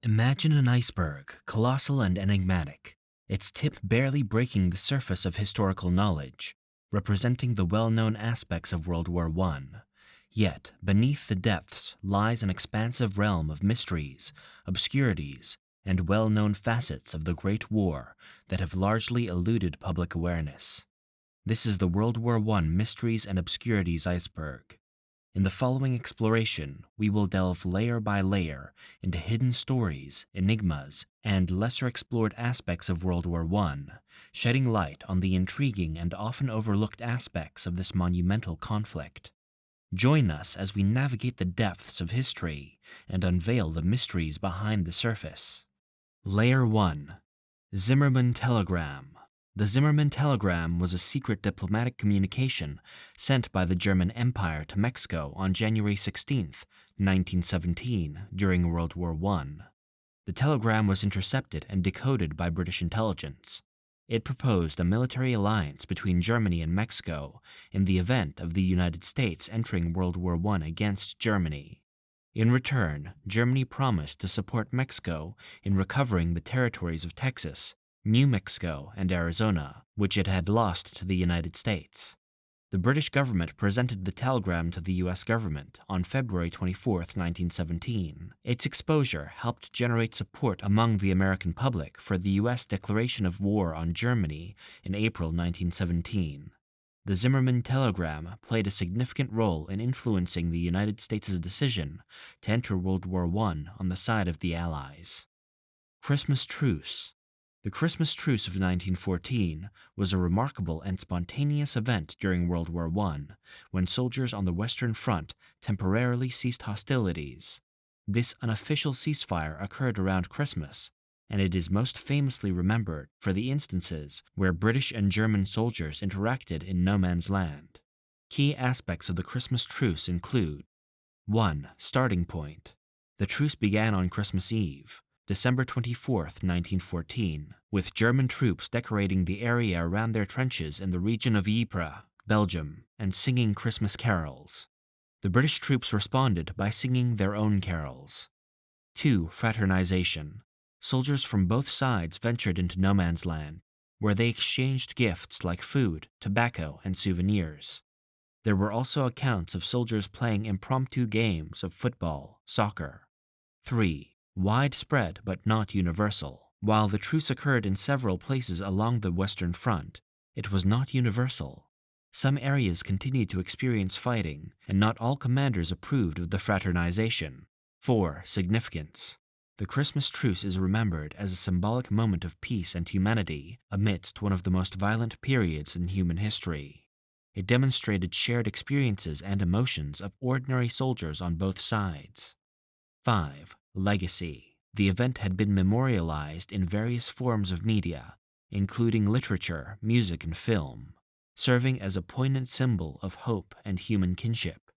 Imagine an iceberg, colossal and enigmatic, its tip barely breaking the surface of historical knowledge, representing the well-known aspects of World War I. Yet, beneath the depths lies an expansive realm of mysteries, obscurities, and well-known facets of the Great War that have largely eluded public awareness. This is the World War I Mysteries and Obscurities Iceberg. In the following exploration, we will delve layer by layer into hidden stories, enigmas, and lesser-explored aspects of World War I, shedding light on the intriguing and often overlooked aspects of this monumental conflict. Join us as we navigate the depths of history and unveil the mysteries behind the surface. Layer 1. Zimmerman Telegram. The Zimmerman telegram was a secret diplomatic communication sent by the German Empire to Mexico on January 16, 1917, during World War I. The telegram was intercepted and decoded by British intelligence. It proposed a military alliance between Germany and Mexico in the event of the United States entering World War I against Germany. In return, Germany promised to support Mexico in recovering the territories of Texas, New Mexico, and Arizona, which it had lost to the United States. The British government presented the telegram to the U.S. government on February 24, 1917. Its exposure helped generate support among the American public for the U.S. declaration of war on Germany in April 1917. The Zimmerman telegram played a significant role in influencing the United States' decision to enter World War I on the side of the Allies. Christmas Truce. The Christmas Truce of 1914 was a remarkable and spontaneous event during World War I, when soldiers on the Western Front temporarily ceased hostilities. This unofficial ceasefire occurred around Christmas, and it is most famously remembered for the instances where British and German soldiers interacted in no man's land. Key aspects of the Christmas Truce include: 1. Starting point. The truce began on Christmas Eve, December 24, 1914, with German troops decorating the area around their trenches in the region of Ypres, Belgium, and singing Christmas carols. The British troops responded by singing their own carols. 2. Fraternization. Soldiers from both sides ventured into no man's land, where they exchanged gifts like food, tobacco, and souvenirs. There were also accounts of soldiers playing impromptu games of football, soccer. 3. Widespread but not universal. While the truce occurred in several places along the Western Front, it was not universal. Some areas continued to experience fighting, and not all commanders approved of the fraternization. 4. Significance. The Christmas truce is remembered as a symbolic moment of peace and humanity amidst one of the most violent periods in human history. It demonstrated shared experiences and emotions of ordinary soldiers on both sides. 5. Legacy. The event had been memorialized in various forms of media, including literature, music, and film, serving as a poignant symbol of hope and human kinship.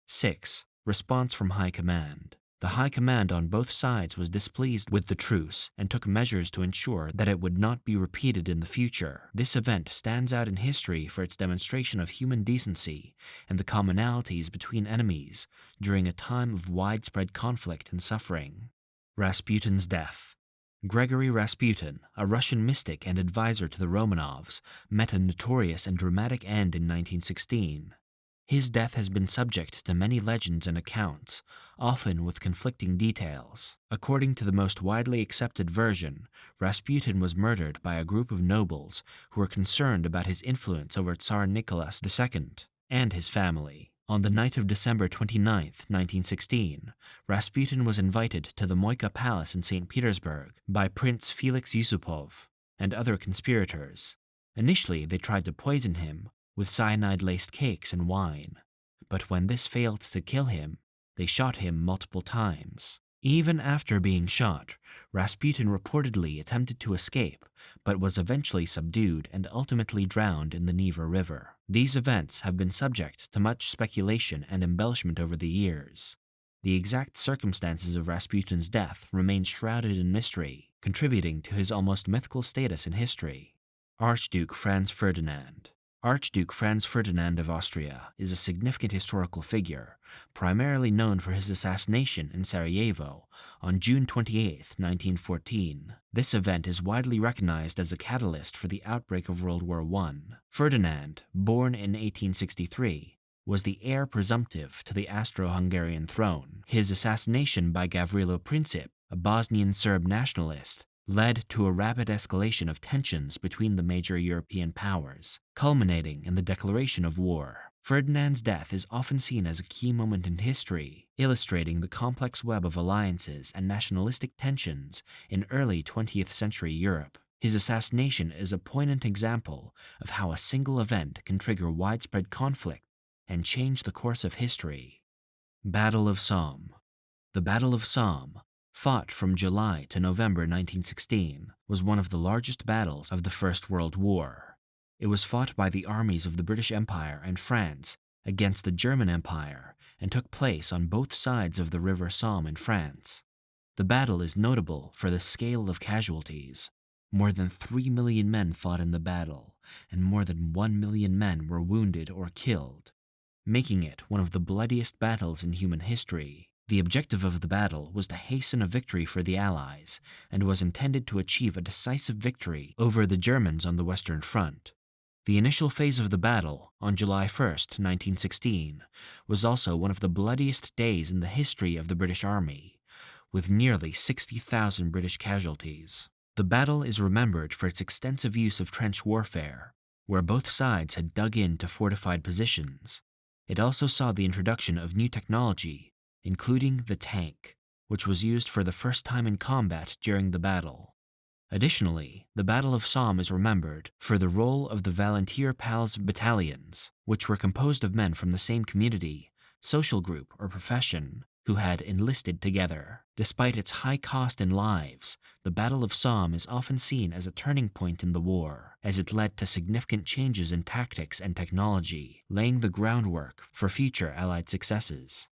6. Response from High Command. The High Command on both sides was displeased with the truce and took measures to ensure that it would not be repeated in the future. This event stands out in history for its demonstration of human decency and the commonalities between enemies during a time of widespread conflict and suffering. Rasputins Death. Gregory Rasputin, a Russian mystic and advisor to the Romanovs, met a notorious and dramatic end in 1916. His death has been subject to many legends and accounts, often with conflicting details. According to the most widely accepted version, Rasputin was murdered by a group of nobles who were concerned about his influence over Tsar Nicholas II and his family. On the night of December 29, 1916, Rasputin was invited to the Moika Palace in St. Petersburg by Prince Felix Yusupov and other conspirators. Initially, they tried to poison him with cyanide-laced cakes and wine, but when this failed to kill him, they shot him multiple times. Even after being shot, Rasputin reportedly attempted to escape, but was eventually subdued and ultimately drowned in the Neva River. These events have been subject to much speculation and embellishment over the years. The exact circumstances of Rasputin's death remain shrouded in mystery, contributing to his almost mythical status in history. Archduke Franz Ferdinand. Archduke Franz Ferdinand of Austria is a significant historical figure, primarily known for his assassination in Sarajevo on June 28, 1914. This event is widely recognized as a catalyst for the outbreak of World War I. Ferdinand, born in 1863, was the heir presumptive to the Austro-Hungarian throne. His assassination by Gavrilo Princip, a Bosnian Serb nationalist, led to a rapid escalation of tensions between the major European powers, culminating in the declaration of war. Ferdinand's death is often seen as a key moment in history, illustrating the complex web of alliances and nationalistic tensions in early 20th century Europe. His assassination is a poignant example of how a single event can trigger widespread conflict and change the course of history. Battle of Somme. The Battle of Somme, fought from July to November 1916, was one of the largest battles of the First World War. It was fought by the armies of the British Empire and France against the German Empire and took place on both sides of the River Somme in France. The battle is notable for the scale of casualties. More than 3 million men fought in the battle, and more than 1 million men were wounded or killed, making it one of the bloodiest battles in human history. The objective of the battle was to hasten a victory for the Allies and was intended to achieve a decisive victory over the Germans on the Western Front. The initial phase of the battle, on July 1, 1916, was also one of the bloodiest days in the history of the British Army, with nearly 60,000 British casualties. The battle is remembered for its extensive use of trench warfare, where both sides had dug into fortified positions. It also saw the introduction of new technology, including the tank, which was used for the first time in combat during the battle. Additionally, the Battle of Somme is remembered for the role of the volunteer PALS battalions, which were composed of men from the same community, social group, or profession who had enlisted together. Despite its high cost in lives, the Battle of Somme is often seen as a turning point in the war, as it led to significant changes in tactics and technology, laying the groundwork for future Allied successes.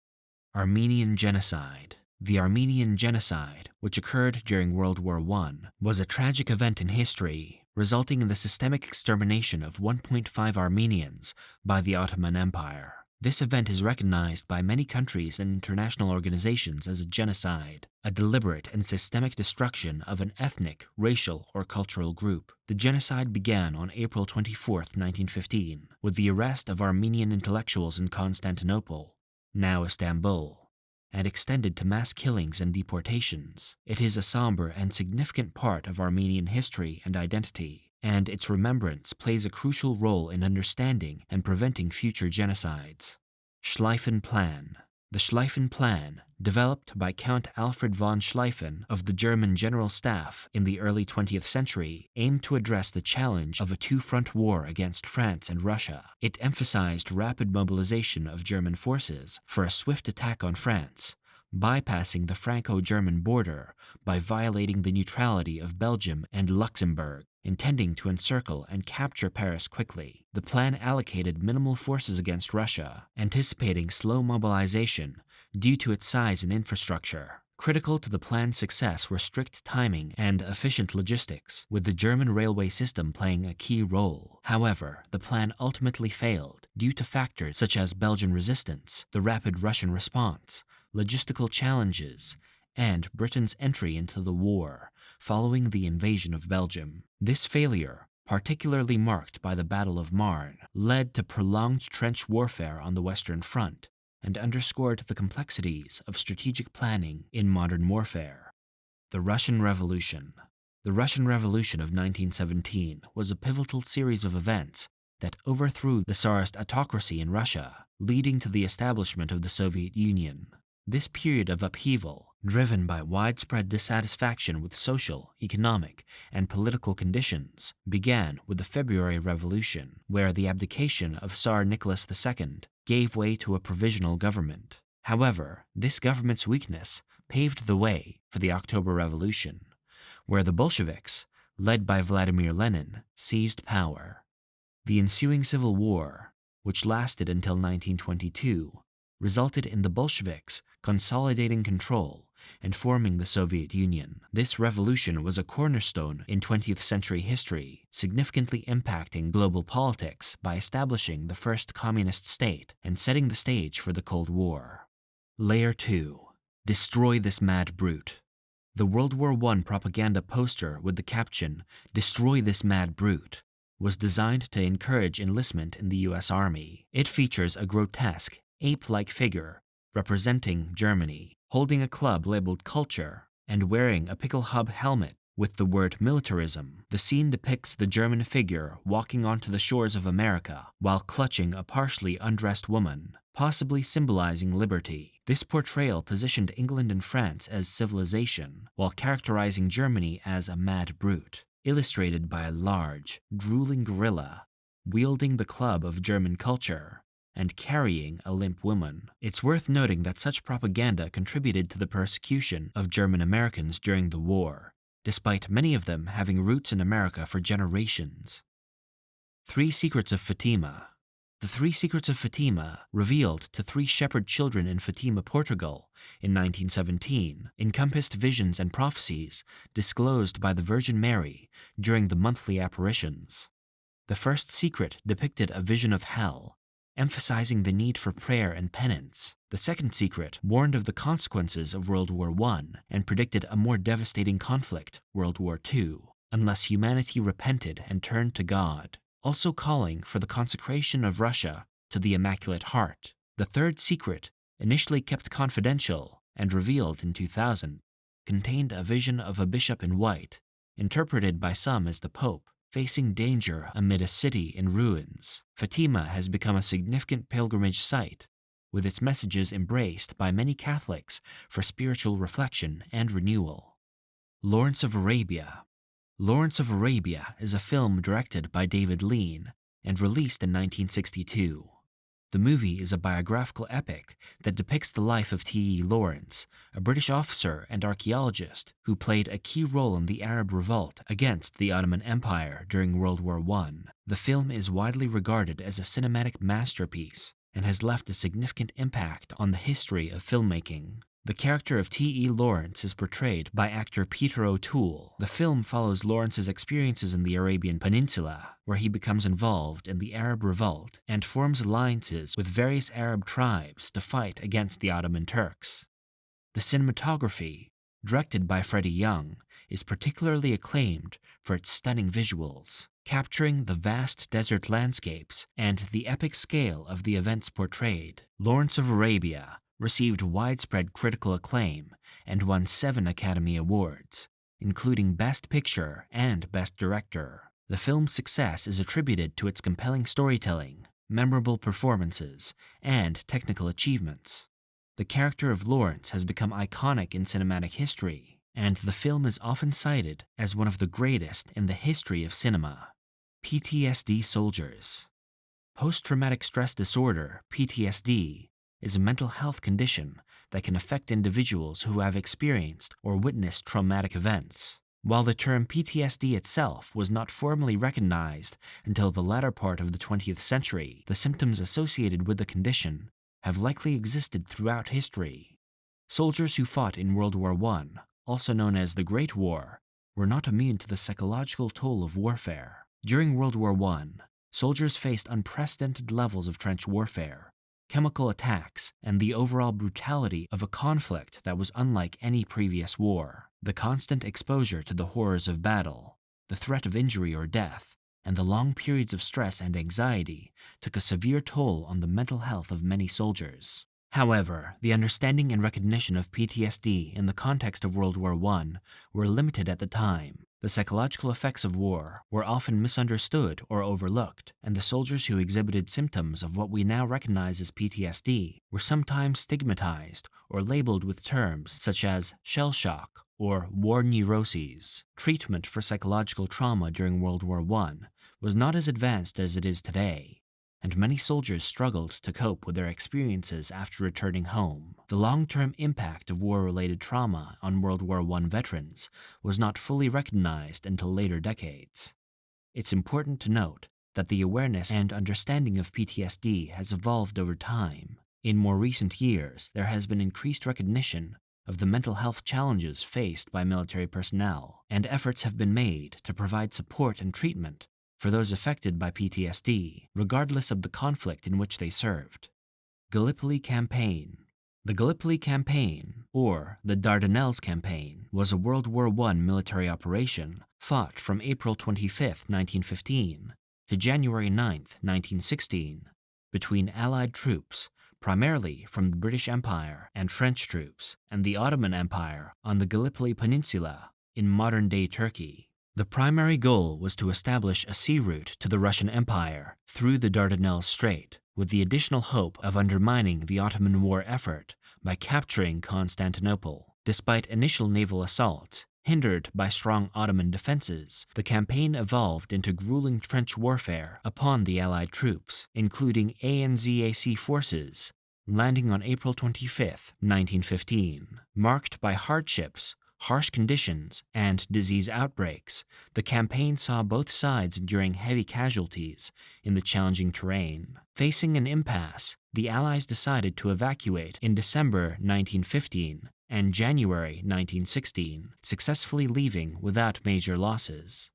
Armenian Genocide. The Armenian Genocide, which occurred during World War I, was a tragic event in history, resulting in the systemic extermination of 1.5 Armenians by the Ottoman Empire. This event is recognized by many countries and international organizations as a genocide, a deliberate and systemic destruction of an ethnic, racial, or cultural group. The genocide began on April 24, 1915, with the arrest of Armenian intellectuals in Constantinople, now Istanbul, and extended to mass killings and deportations. It is a somber and significant part of Armenian history and identity, and its remembrance plays a crucial role in understanding and preventing future genocides. Schlieffen Plan. The Schlieffen Plan, developed by Count Alfred von Schlieffen of the German General Staff in the early 20th century, aimed to address the challenge of a two-front war against France and Russia. It emphasized rapid mobilization of German forces for a swift attack on France, bypassing the Franco-German border by violating the neutrality of Belgium and Luxembourg, intending to encircle and capture Paris quickly. The plan allocated minimal forces against Russia, anticipating slow mobilization due to its size and infrastructure. Critical to the plan's success were strict timing and efficient logistics, with the German railway system playing a key role. However, the plan ultimately failed due to factors such as Belgian resistance, the rapid Russian response, logistical challenges, and Britain's entry into the war following the invasion of Belgium. This failure, particularly marked by the Battle of Marne, led to prolonged trench warfare on the Western Front and underscored the complexities of strategic planning in modern warfare. The Russian Revolution. The Russian Revolution of 1917 was a pivotal series of events that overthrew the Tsarist autocracy in Russia, leading to the establishment of the Soviet Union. This period of upheaval, driven by widespread dissatisfaction with social, economic, and political conditions, began with the February Revolution, where the abdication of Tsar Nicholas II gave way to a provisional government. However, this government's weakness paved the way for the October Revolution, where the Bolsheviks, led by Vladimir Lenin, seized power. The ensuing civil war, which lasted until 1922, resulted in the Bolsheviks consolidating control and forming the Soviet Union. This revolution was a cornerstone in 20th century history, significantly impacting global politics by establishing the first communist state and setting the stage for the Cold War. Layer 2. Destroy this mad brute. The World War I propaganda poster with the caption, "Destroy this mad brute," was designed to encourage enlistment in the U.S. Army. It features a grotesque, ape-like figure representing Germany, holding a club labeled Culture, and wearing a pickle hub helmet with the word militarism. The scene depicts the German figure walking onto the shores of America while clutching a partially undressed woman, possibly symbolizing liberty. This portrayal positioned England and France as civilization, while characterizing Germany as a mad brute, illustrated by a large, drooling gorilla wielding the club of German culture and carrying a limp woman. It's worth noting that such propaganda contributed to the persecution of German Americans during the war, despite many of them having roots in America for generations. 3 Secrets of Fatima. The 3 Secrets of Fatima, revealed to 3 shepherd children in Fatima, Portugal, in 1917, encompassed visions and prophecies disclosed by the Virgin Mary during the monthly apparitions. The first secret depicted a vision of hell, emphasizing the need for prayer and penance. The second secret warned of the consequences of World War I and predicted a more devastating conflict, World War II, unless humanity repented and turned to God, also calling for the consecration of Russia to the Immaculate Heart. The third secret, initially kept confidential and revealed in 2000, contained a vision of a bishop in white, interpreted by some as the Pope, facing danger amid a city in ruins. Fatima has become a significant pilgrimage site, with its messages embraced by many Catholics for spiritual reflection and renewal. Lawrence of Arabia. Lawrence of Arabia is a film directed by David Lean and released in 1962. The movie is a biographical epic that depicts the life of T.E. Lawrence, a British officer and archaeologist who played a key role in the Arab revolt against the Ottoman Empire during World War I. The film is widely regarded as a cinematic masterpiece and has left a significant impact on the history of filmmaking. The character of T.E. Lawrence is portrayed by actor Peter O'Toole. The film follows Lawrence's experiences in the Arabian Peninsula, where he becomes involved in the Arab Revolt and forms alliances with various Arab tribes to fight against the Ottoman Turks. The cinematography, directed by Freddie Young, is particularly acclaimed for its stunning visuals, capturing the vast desert landscapes and the epic scale of the events portrayed. Lawrence of Arabia received widespread critical acclaim and won 7 Academy Awards, including Best Picture and Best Director. The film's success is attributed to its compelling storytelling, memorable performances, and technical achievements. The character of Lawrence has become iconic in cinematic history, and the film is often cited as one of the greatest in the history of cinema. PTSD Soldiers. Post-traumatic stress disorder, PTSD, is a mental health condition that can affect individuals who have experienced or witnessed traumatic events. While the term PTSD itself was not formally recognized until the latter part of the 20th century, the symptoms associated with the condition have likely existed throughout history. Soldiers who fought in World War I, also known as the Great War, were not immune to the psychological toll of warfare. During World War I, soldiers faced unprecedented levels of trench warfare, chemical attacks, and the overall brutality of a conflict that was unlike any previous war. The constant exposure to the horrors of battle, the threat of injury or death, and the long periods of stress and anxiety took a severe toll on the mental health of many soldiers. However, the understanding and recognition of PTSD in the context of World War I were limited at the time. The psychological effects of war were often misunderstood or overlooked, and the soldiers who exhibited symptoms of what we now recognize as PTSD were sometimes stigmatized or labeled with terms such as shell shock or war neuroses. Treatment for psychological trauma during World War I was not as advanced as it is today, and many soldiers struggled to cope with their experiences after returning home. The long-term impact of war-related trauma on World War I veterans was not fully recognized until later decades. It's important to note that the awareness and understanding of PTSD has evolved over time. In more recent years, there has been increased recognition of the mental health challenges faced by military personnel, and efforts have been made to provide support and treatment for those affected by PTSD, regardless of the conflict in which they served. Gallipoli Campaign. The Gallipoli Campaign, or the Dardanelles Campaign, was a World War I military operation fought from April 25, 1915 to January 9, 1916, between Allied troops, primarily from the British Empire and French troops, and the Ottoman Empire on the Gallipoli Peninsula in modern-day Turkey. The primary goal was to establish a sea route to the Russian Empire through the Dardanelles Strait, with the additional hope of undermining the Ottoman war effort by capturing Constantinople. Despite initial naval assaults, hindered by strong Ottoman defenses, the campaign evolved into grueling trench warfare upon the Allied troops, including ANZAC forces, landing on April 25, 1915. Marked by hardships, harsh conditions, and disease outbreaks, the campaign saw both sides enduring heavy casualties in the challenging terrain. Facing an impasse, the Allies decided to evacuate in December 1915 and January 1916, successfully leaving without major losses.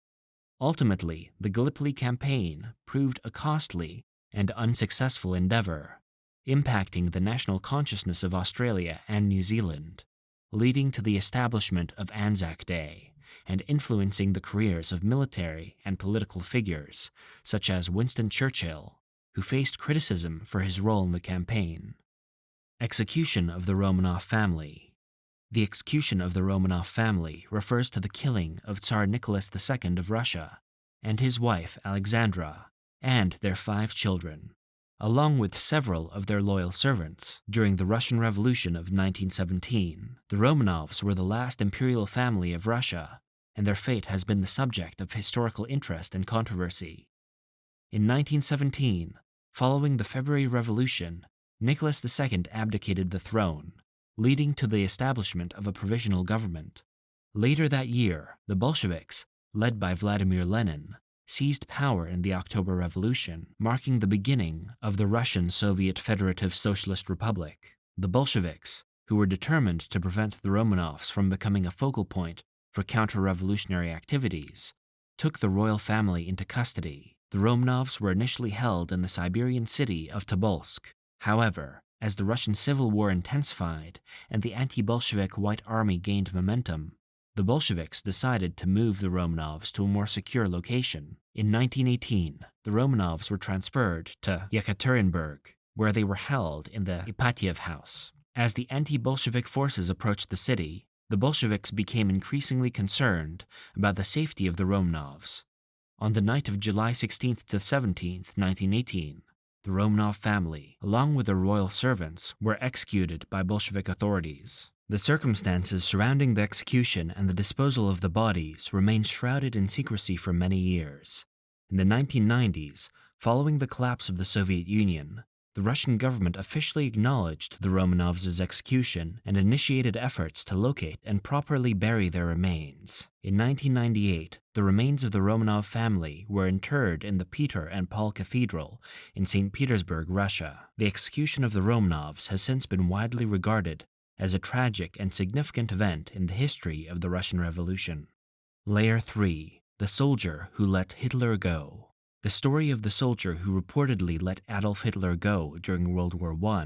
Ultimately, the Gallipoli Campaign proved a costly and unsuccessful endeavor, impacting the national consciousness of Australia and New Zealand, leading to the establishment of Anzac Day and influencing the careers of military and political figures such as Winston Churchill, who faced criticism for his role in the campaign. Execution of the Romanov family. The execution of the Romanov family refers to the killing of Tsar Nicholas II of Russia and his wife Alexandra and their 5 children, along with several of their loyal servants. During the Russian Revolution of 1917, the Romanovs were the last imperial family of Russia, and their fate has been the subject of historical interest and controversy. In 1917, following the February Revolution, Nicholas II abdicated the throne, leading to the establishment of a provisional government. Later that year, the Bolsheviks, led by Vladimir Lenin, seized power in the October Revolution, marking the beginning of the Russian Soviet Federative Socialist Republic. The Bolsheviks, who were determined to prevent the Romanovs from becoming a focal point for counter-revolutionary activities, took the royal family into custody. The Romanovs were initially held in the Siberian city of Tobolsk. However, as the Russian Civil War intensified and the anti-Bolshevik White Army gained momentum, the Bolsheviks decided to move the Romanovs to a more secure location. In 1918, the Romanovs were transferred to Yekaterinburg, where they were held in the Ipatiev house. As the anti-Bolshevik forces approached the city, the Bolsheviks became increasingly concerned about the safety of the Romanovs. On the night of July 16th to 17th, 1918, the Romanov family, along with their royal servants, were executed by Bolshevik authorities. The circumstances surrounding the execution and the disposal of the bodies remained shrouded in secrecy for many years. In the 1990s, following the collapse of the Soviet Union, the Russian government officially acknowledged the Romanovs' execution and initiated efforts to locate and properly bury their remains. In 1998, the remains of the Romanov family were interred in the Peter and Paul Cathedral in St. Petersburg, Russia. The execution of the Romanovs has since been widely regarded as a tragic and significant event in the history of the Russian Revolution. Layer 3. The Soldier Who Let Hitler Go. The story of the soldier who reportedly let Adolf Hitler go during World War I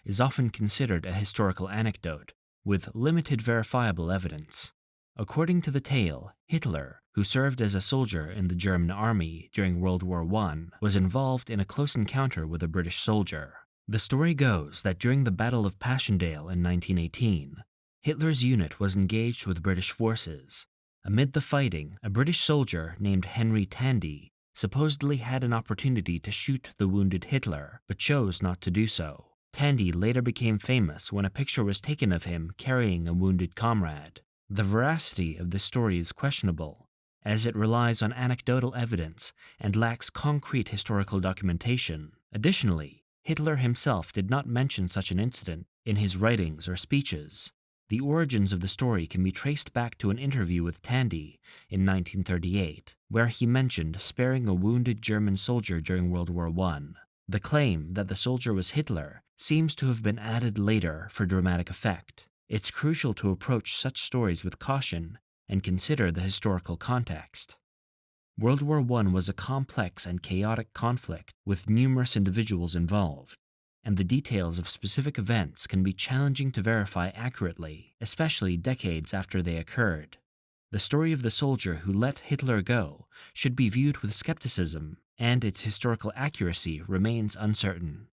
is often considered a historical anecdote, with limited verifiable evidence. According to the tale, Hitler, who served as a soldier in the German army during World War I, was involved in a close encounter with a British soldier. The story goes that during the Battle of Passchendaele in 1918, Hitler's unit was engaged with British forces. Amid the fighting, a British soldier named Henry Tandy supposedly had an opportunity to shoot the wounded Hitler, but chose not to do so. Tandy later became famous when a picture was taken of him carrying a wounded comrade. The veracity of this story is questionable, as it relies on anecdotal evidence and lacks concrete historical documentation. Additionally, Hitler himself did not mention such an incident in his writings or speeches. The origins of the story can be traced back to an interview with Tandy in 1938, where he mentioned sparing a wounded German soldier during World War I. The claim that the soldier was Hitler seems to have been added later for dramatic effect. It's crucial to approach such stories with caution and consider the historical context. World War I was a complex and chaotic conflict with numerous individuals involved, and the details of specific events can be challenging to verify accurately, especially decades after they occurred. The story of the soldier who let Hitler go should be viewed with skepticism, and its historical accuracy remains uncertain.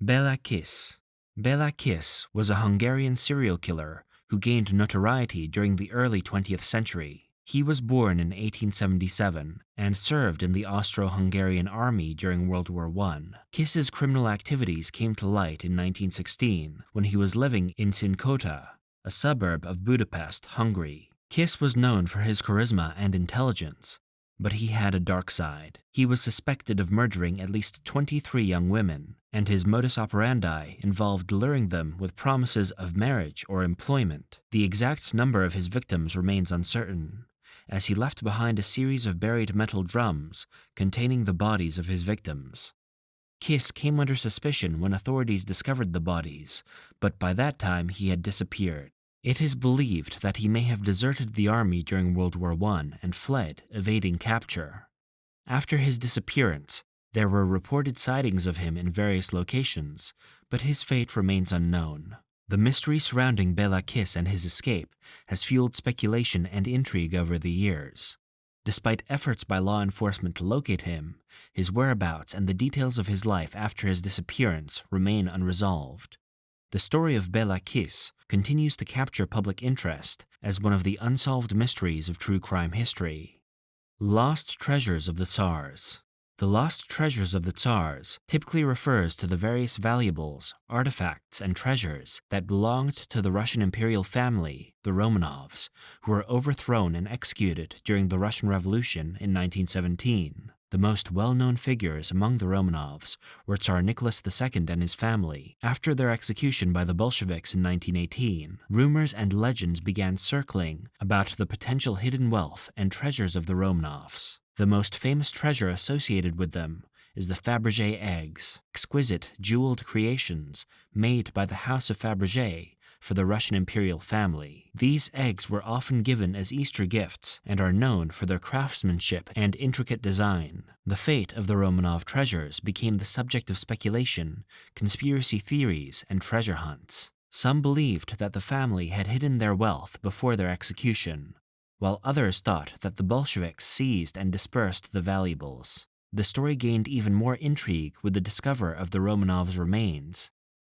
Belkiss. Belkiss was a Hungarian serial killer who gained notoriety during the early 20th century. He was born in 1877 and served in the Austro-Hungarian army during World War I. Kiss's criminal activities came to light in 1916 when he was living in Sincota, a suburb of Budapest, Hungary. Kiss was known for his charisma and intelligence, but he had a dark side. He was suspected of murdering at least 23 young women, and his modus operandi involved luring them with promises of marriage or employment. The exact number of his victims remains uncertain, as he left behind a series of buried metal drums containing the bodies of his victims. Kiss came under suspicion when authorities discovered the bodies, but by that time he had disappeared. It is believed that he may have deserted the army during World War I and fled, evading capture. After his disappearance, there were reported sightings of him in various locations, but his fate remains unknown. The mystery surrounding Belkiss and his escape has fueled speculation and intrigue over the years. Despite efforts by law enforcement to locate him, his whereabouts and the details of his life after his disappearance remain unresolved. The story of Belkiss continues to capture public interest as one of the unsolved mysteries of true crime history. Lost Treasures of the Tsars. The Lost Treasures of the Tsars typically refers to the various valuables, artifacts, and treasures that belonged to the Russian imperial family, the Romanovs, who were overthrown and executed during the Russian Revolution in 1917. The most well-known figures among the Romanovs were Tsar Nicholas II and his family. After their execution by the Bolsheviks in 1918, rumors and legends began circling about the potential hidden wealth and treasures of the Romanovs. The most famous treasure associated with them is the Fabergé eggs, exquisite jeweled creations made by the House of Fabergé for the Russian imperial family. These eggs were often given as Easter gifts and are known for their craftsmanship and intricate design. The fate of the Romanov treasures became the subject of speculation, conspiracy theories, and treasure hunts. Some believed that the family had hidden their wealth before their execution, while others thought that the Bolsheviks seized and dispersed the valuables. The story gained even more intrigue with the discovery of the Romanovs' remains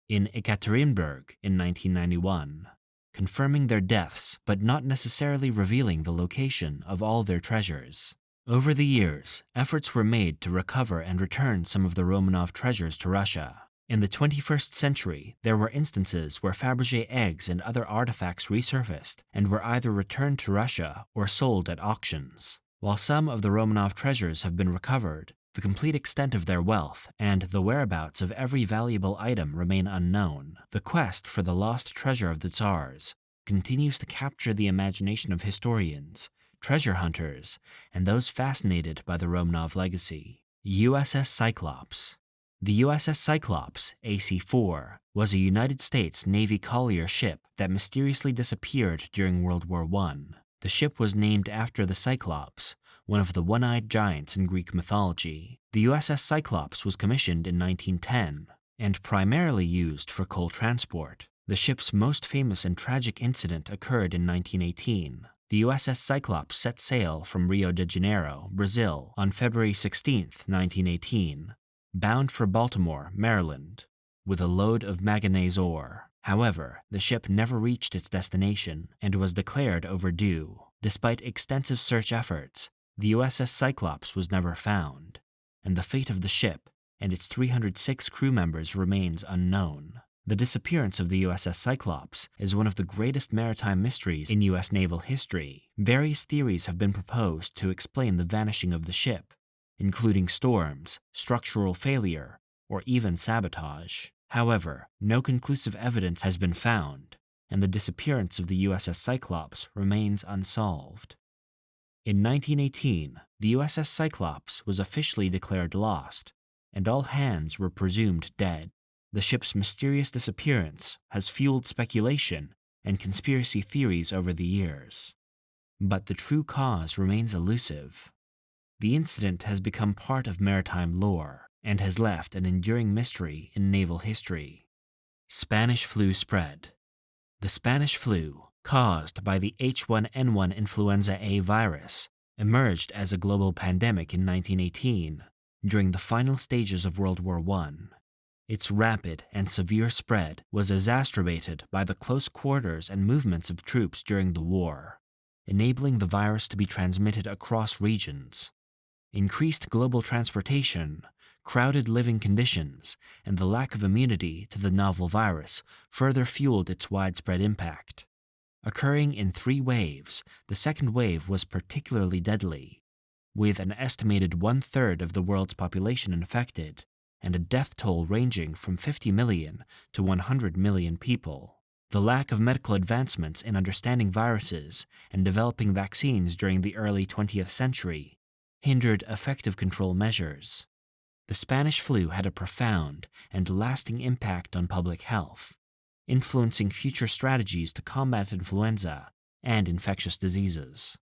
in Ekaterinburg in 1991, confirming their deaths but not necessarily revealing the location of all their treasures. Over the years, efforts were made to recover and return some of the Romanov treasures to Russia. In the 21st century, there were instances where Fabergé eggs and other artifacts resurfaced and were either returned to Russia or sold at auctions. While some of the Romanov treasures have been recovered, the complete extent of their wealth and the whereabouts of every valuable item remain unknown. The quest for the lost treasure of the Tsars continues to capture the imagination of historians, treasure hunters, and those fascinated by the Romanov legacy. USS Cyclops. The USS Cyclops, AC-4, was a United States Navy collier ship that mysteriously disappeared during World War I. The ship was named after the Cyclops, one of the one-eyed giants in Greek mythology. The USS Cyclops was commissioned in 1910 and primarily used for coal transport. The ship's most famous and tragic incident occurred in 1918. The USS Cyclops set sail from Rio de Janeiro, Brazil, on February 16, 1918, bound for Baltimore, Maryland, with a load of manganese ore. However, the ship never reached its destination and was declared overdue. Despite extensive search efforts, the USS Cyclops was never found, and the fate of the ship and its 306 crew members remains unknown. The disappearance of the USS Cyclops is one of the greatest maritime mysteries in U.S. naval history. Various theories have been proposed to explain the vanishing of the ship, including storms, structural failure, or even sabotage. However, no conclusive evidence has been found, and the disappearance of the USS Cyclops remains unsolved. In 1918, the USS Cyclops was officially declared lost, and all hands were presumed dead. The ship's mysterious disappearance has fueled speculation and conspiracy theories over the years. But the true cause remains elusive. The incident has become part of maritime lore and has left an enduring mystery in naval history. Spanish flu spread. The Spanish flu, caused by the H1N1 influenza A virus, emerged as a global pandemic in 1918 during the final stages of World War I. Its rapid and severe spread was exacerbated by the close quarters and movements of troops during the war, enabling the virus to be transmitted across regions. Increased global transportation, crowded living conditions, and the lack of immunity to the novel virus further fueled its widespread impact. Occurring in 3 waves, the second wave was particularly deadly, with an estimated 1/3 of the world's population infected and a death toll ranging from 50 million to 100 million people. The lack of medical advancements in understanding viruses and developing vaccines during the early 20th century hindered effective control measures. The Spanish flu had a profound and lasting impact on public health, influencing future strategies to combat influenza and infectious diseases.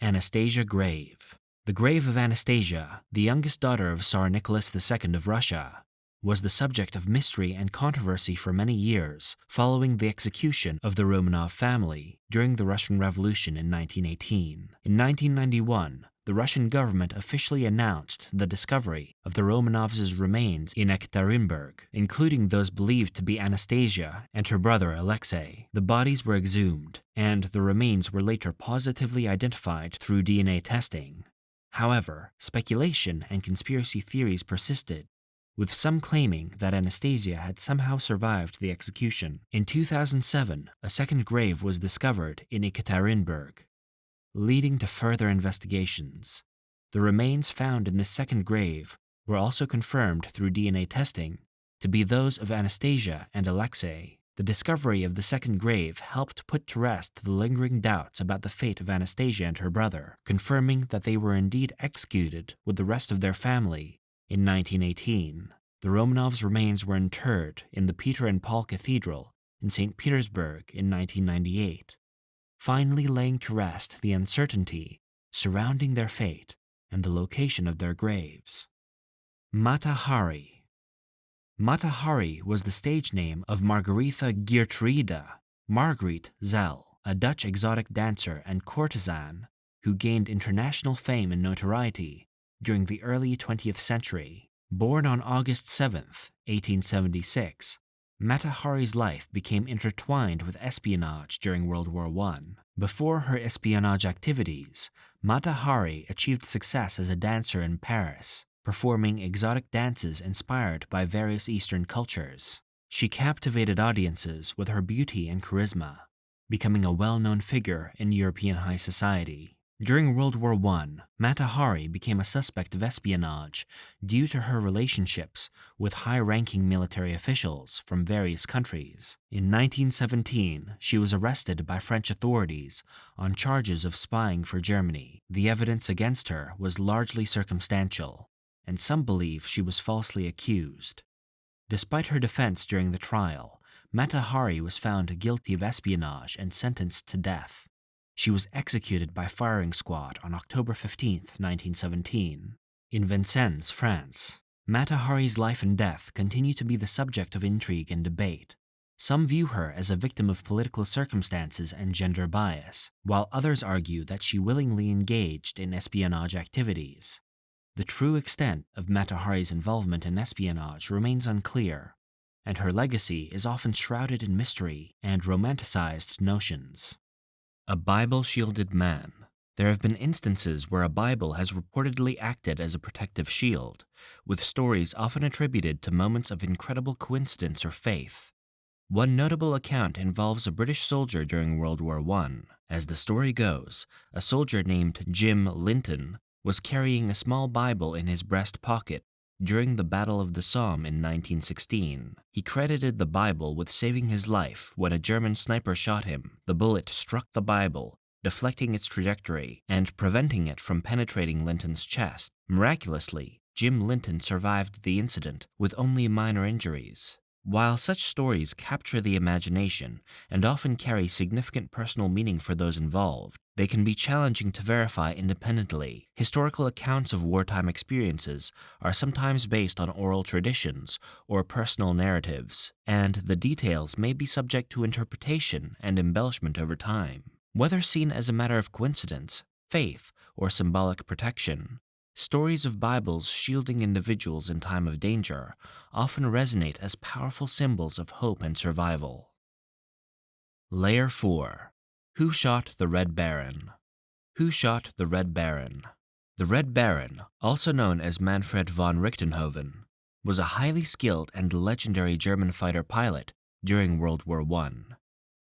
Anastasia Grave. The grave of Anastasia, the youngest daughter of Tsar Nicholas II of Russia, was the subject of mystery and controversy for many years following the execution of the Romanov family during the Russian Revolution in 1918. In 1991, the Russian government officially announced the discovery of the Romanovs' remains in Ekaterinburg, including those believed to be Anastasia and her brother Alexei. The bodies were exhumed, and the remains were later positively identified through DNA testing. However, speculation and conspiracy theories persisted, with some claiming that Anastasia had somehow survived the execution. In 2007, a second grave was discovered in Ekaterinburg, leading to further investigations. The remains found in this second grave were also confirmed through DNA testing to be those of Anastasia and Alexei. The discovery of the second grave helped put to rest the lingering doubts about the fate of Anastasia and her brother, confirming that they were indeed executed with the rest of their family in 1918. The Romanovs' remains were interred in the Peter and Paul Cathedral in St. Petersburg in 1998, finally laying to rest the uncertainty surrounding their fate and the location of their graves. Matahari. Matahari was the stage name of Margaretha Geertruida, Margriet Zell, a Dutch exotic dancer and courtesan who gained international fame and notoriety during the early 20th century. Born on August 7, 1876, Matahari's life became intertwined with espionage during World War I. Before her espionage activities, Matahari achieved success as a dancer in Paris, performing exotic dances inspired by various Eastern cultures. She captivated audiences with her beauty and charisma, becoming a well-known figure in European high society. During World War I, Matahari became a suspect of espionage due to her relationships with high-ranking military officials from various countries. In 1917, she was arrested by French authorities on charges of spying for Germany. The evidence against her was largely circumstantial, and some believe she was falsely accused. Despite her defense during the trial, Matahari was found guilty of espionage and sentenced to death. She was executed by firing squad on October 15, 1917, in Vincennes, France. Matahari's life and death continue to be the subject of intrigue and debate. Some view her as a victim of political circumstances and gender bias, while others argue that she willingly engaged in espionage activities. The true extent of Matahari's involvement in espionage remains unclear, and her legacy is often shrouded in mystery and romanticized notions. A Bible-shielded man. There have been instances where a Bible has reportedly acted as a protective shield, with stories often attributed to moments of incredible coincidence or faith. One notable account involves a British soldier during World War I. As the story goes, a soldier named Jim Linton was carrying a small Bible in his breast pocket during the Battle of the Somme in 1916. He credited the Bible with saving his life when a German sniper shot him. The bullet struck the Bible, deflecting its trajectory and preventing it from penetrating Linton's chest. Miraculously, Jim Linton survived the incident with only minor injuries. While such stories capture the imagination and often carry significant personal meaning for those involved, they can be challenging to verify independently. Historical accounts of wartime experiences are sometimes based on oral traditions or personal narratives, and the details may be subject to interpretation and embellishment over time. Whether seen as a matter of coincidence, faith, or symbolic protection, stories of Bibles shielding individuals in time of danger often resonate as powerful symbols of hope and survival. Layer 4. Who shot the Red Baron? Who shot the Red Baron? The Red Baron, also known as Manfred von Richthofen, was a highly skilled and legendary German fighter pilot during World War I.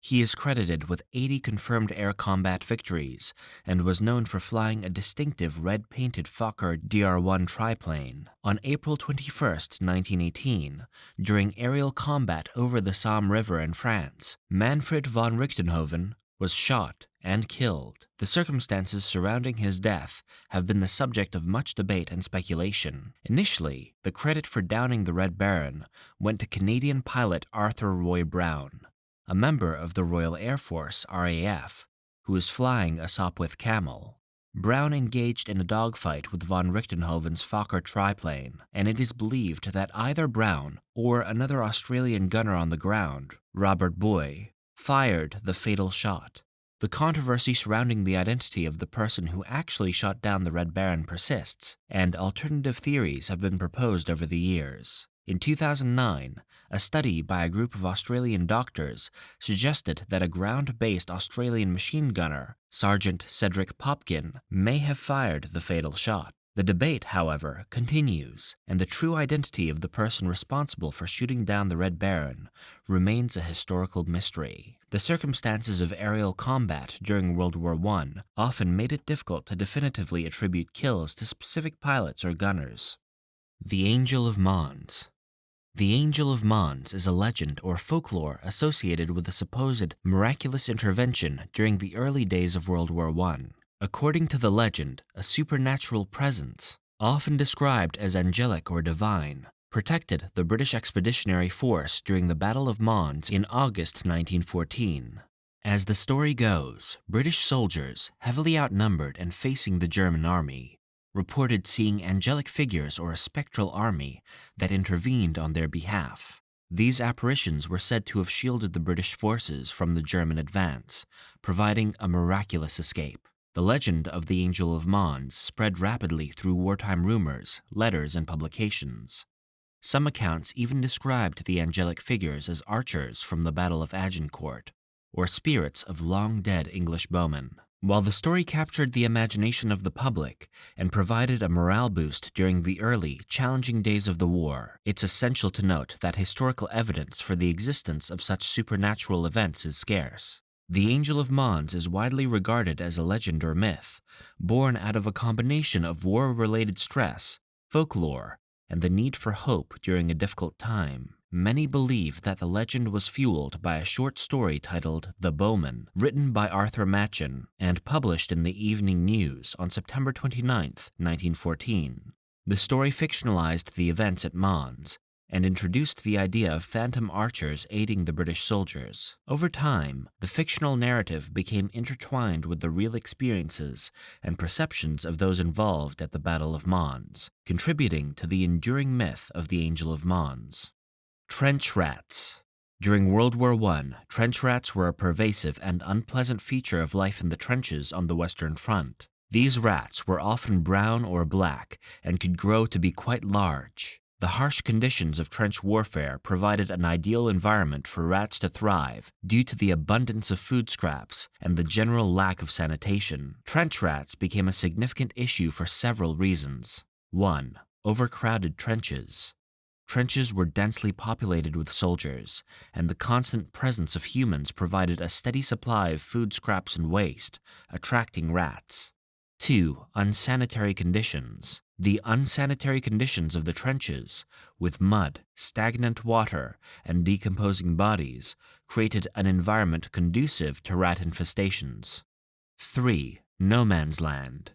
He is credited with 80 confirmed air combat victories and was known for flying a distinctive red-painted Fokker DR-1 triplane. On April 21, 1918, during aerial combat over the Somme River in France, Manfred von Richthofen was shot and killed. The circumstances surrounding his death have been the subject of much debate and speculation. Initially, the credit for downing the Red Baron went to Canadian pilot Arthur Roy Brown, a member of the Royal Air Force RAF, who was flying a Sopwith Camel. Brown engaged in a dogfight with von Richthofen's Fokker triplane, and it is believed that either Brown or another Australian gunner on the ground, Robert Boy, fired the fatal shot. The controversy surrounding the identity of the person who actually shot down the Red Baron persists, and alternative theories have been proposed over the years. In 2009, a study by a group of Australian doctors suggested that a ground-based Australian machine gunner, Sergeant Cedric Popkin, may have fired the fatal shot. The debate, however, continues, and the true identity of the person responsible for shooting down the Red Baron remains a historical mystery. The circumstances of aerial combat during World War I often made it difficult to definitively attribute kills to specific pilots or gunners. The Angel of Mons. The Angel of Mons is a legend or folklore associated with a supposed miraculous intervention during the early days of World War I. According to the legend, a supernatural presence, often described as angelic or divine, protected the British Expeditionary Force during the Battle of Mons in August 1914. As the story goes, British soldiers, heavily outnumbered and facing the German army, reported seeing angelic figures or a spectral army that intervened on their behalf. These apparitions were said to have shielded the British forces from the German advance, providing a miraculous escape. The legend of the Angel of Mons spread rapidly through wartime rumors, letters, and publications. Some accounts even described the angelic figures as archers from the Battle of Agincourt, or spirits of long-dead English bowmen. While the story captured the imagination of the public and provided a morale boost during the early, challenging days of the war, it's essential to note that historical evidence for the existence of such supernatural events is scarce. The Angel of Mons is widely regarded as a legend or myth, born out of a combination of war-related stress, folklore, and the need for hope during a difficult time. Many believe that the legend was fueled by a short story titled The Bowman, written by Arthur Machen and published in the Evening News on September 29, 1914. The story fictionalized the events at Mons and introduced the idea of phantom archers aiding the British soldiers. Over time, the fictional narrative became intertwined with the real experiences and perceptions of those involved at the Battle of Mons, contributing to the enduring myth of the Angel of Mons. Trench rats. During World War I, trench rats were a pervasive and unpleasant feature of life in the trenches on the Western Front. These rats were often brown or black and could grow to be quite large. The harsh conditions of trench warfare provided an ideal environment for rats to thrive due to the abundance of food scraps and the general lack of sanitation. Trench rats became a significant issue for several reasons. 1. Overcrowded trenches. Trenches were densely populated with soldiers, and the constant presence of humans provided a steady supply of food scraps and waste, attracting rats. 2. Unsanitary conditions. The unsanitary conditions of the trenches, with mud, stagnant water, and decomposing bodies, created an environment conducive to rat infestations. 3. No man's land.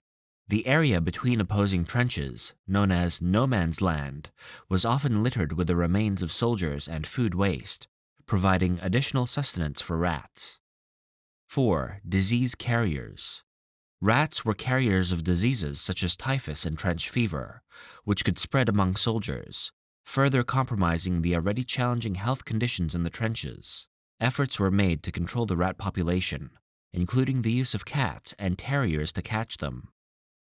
The area between opposing trenches, known as no man's land, was often littered with the remains of soldiers and food waste, providing additional sustenance for rats. 4. Disease carriers. Rats were carriers of diseases such as typhus and trench fever, which could spread among soldiers, further compromising the already challenging health conditions in the trenches. Efforts were made to control the rat population, including the use of cats and terriers to catch them.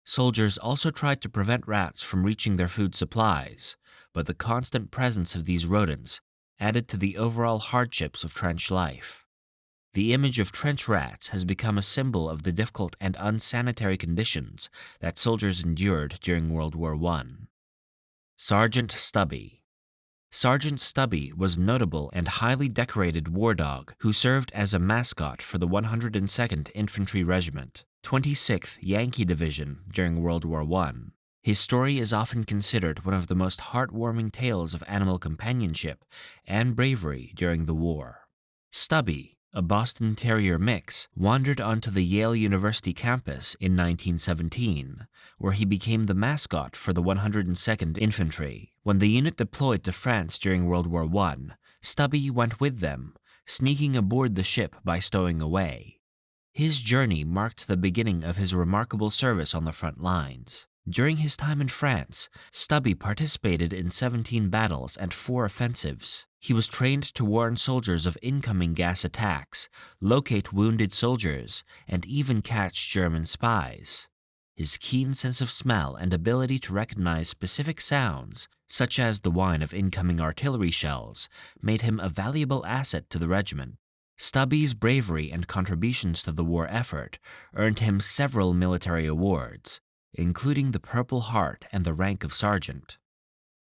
Soldiers also tried to prevent rats from reaching their food supplies, but the constant presence of these rodents added to the overall hardships of trench life. The image of trench rats has become a symbol of the difficult and unsanitary conditions that soldiers endured during World War I. Sergeant Stubby. Sergeant Stubby was a notable and highly decorated war dog who served as a mascot for the 102nd Infantry Regiment, 26th Yankee Division during World War I. His story is often considered one of the most heartwarming tales of animal companionship and bravery during the war. Stubby, a Boston Terrier mix, wandered onto the Yale University campus in 1917, where he became the mascot for the 102nd Infantry. When the unit deployed to France during World War I, Stubby went with them, sneaking aboard the ship by stowing away. His journey marked the beginning of his remarkable service on the front lines. During his time in France, Stubby participated in 17 battles and 4 offensives. He was trained to warn soldiers of incoming gas attacks, locate wounded soldiers, and even catch German spies. His keen sense of smell and ability to recognize specific sounds, such as the whine of incoming artillery shells, made him a valuable asset to the regiment. Stubby's bravery and contributions to the war effort earned him several military awards, including the Purple Heart and the rank of sergeant.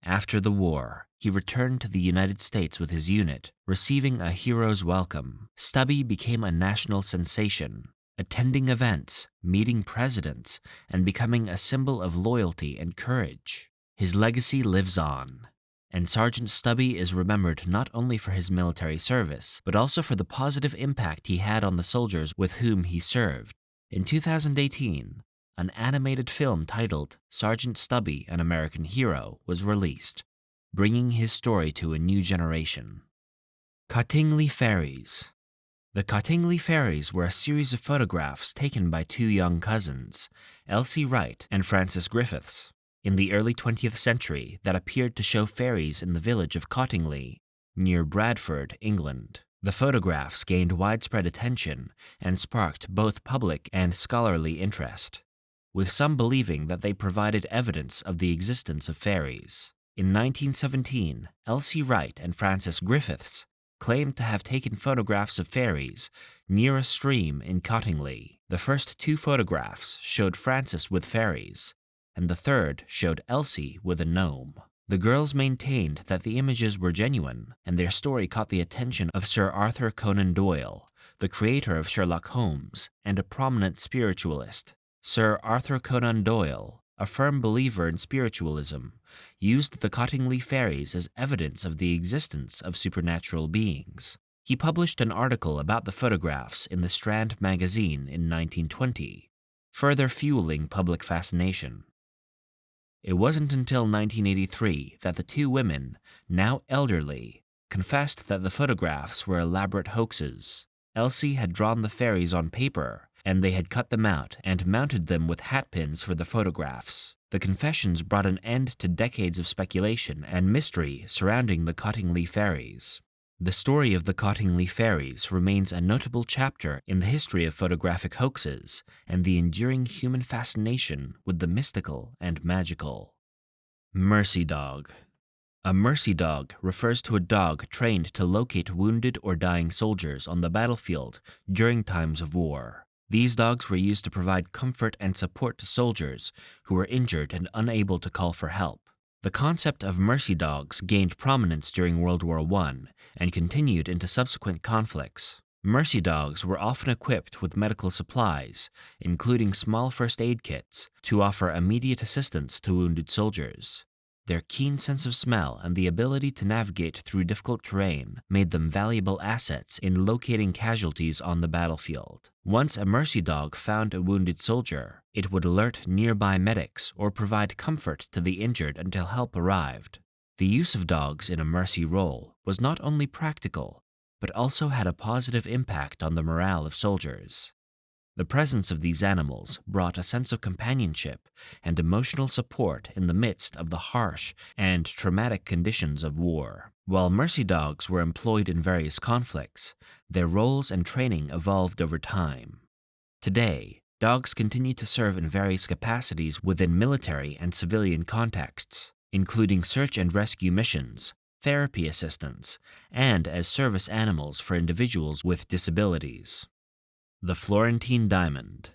After the war, he returned to the United States with his unit, receiving a hero's welcome. Stubby became a national sensation, attending events, meeting presidents, and becoming a symbol of loyalty and courage. His legacy lives on, and Sergeant Stubby is remembered not only for his military service, but also for the positive impact he had on the soldiers with whom he served. In 2018, an animated film titled Sergeant Stubby, An American Hero was released, bringing his story to a new generation. Cottingley Fairies. The Cottingley Fairies were a series of photographs taken by 2 young cousins, Elsie Wright and Frances Griffiths, in the early 20th century that appeared to show fairies in the village of Cottingley, near Bradford, England. The photographs gained widespread attention and sparked both public and scholarly interest, with some believing that they provided evidence of the existence of fairies. In 1917, Elsie Wright and Frances Griffiths claimed to have taken photographs of fairies near a stream in Cottingley. The first 2 photographs showed Frances with fairies, and the third showed Elsie with a gnome. The girls maintained that the images were genuine, and their story caught the attention of Sir Arthur Conan Doyle, the creator of Sherlock Holmes and a prominent spiritualist. Sir Arthur Conan Doyle, a firm believer in spiritualism, used the Cottingley fairies as evidence of the existence of supernatural beings. He published an article about the photographs in the Strand magazine in 1920, further fueling public fascination. It wasn't until 1983 that the 2 women, now elderly, confessed that the photographs were elaborate hoaxes. Elsie had drawn the fairies on paper, and they had cut them out and mounted them with hat pins for the photographs. The confessions brought an end to decades of speculation and mystery surrounding the Cottingley fairies. The story of the Cottingley fairies remains a notable chapter in the history of photographic hoaxes and the enduring human fascination with the mystical and magical. Mercy Dog. A mercy dog refers to a dog trained to locate wounded or dying soldiers on the battlefield during times of war. These dogs were used to provide comfort and support to soldiers who were injured and unable to call for help. The concept of mercy dogs gained prominence during World War I and continued into subsequent conflicts. Mercy dogs were often equipped with medical supplies, including small first aid kits, to offer immediate assistance to wounded soldiers. Their keen sense of smell and the ability to navigate through difficult terrain made them valuable assets in locating casualties on the battlefield. Once a mercy dog found a wounded soldier, it would alert nearby medics or provide comfort to the injured until help arrived. The use of dogs in a mercy role was not only practical, but also had a positive impact on the morale of soldiers. The presence of these animals brought a sense of companionship and emotional support in the midst of the harsh and traumatic conditions of war. While mercy dogs were employed in various conflicts, their roles and training evolved over time. Today, dogs continue to serve in various capacities within military and civilian contexts, including search and rescue missions, therapy assistance, and as service animals for individuals with disabilities. The Florentine Diamond.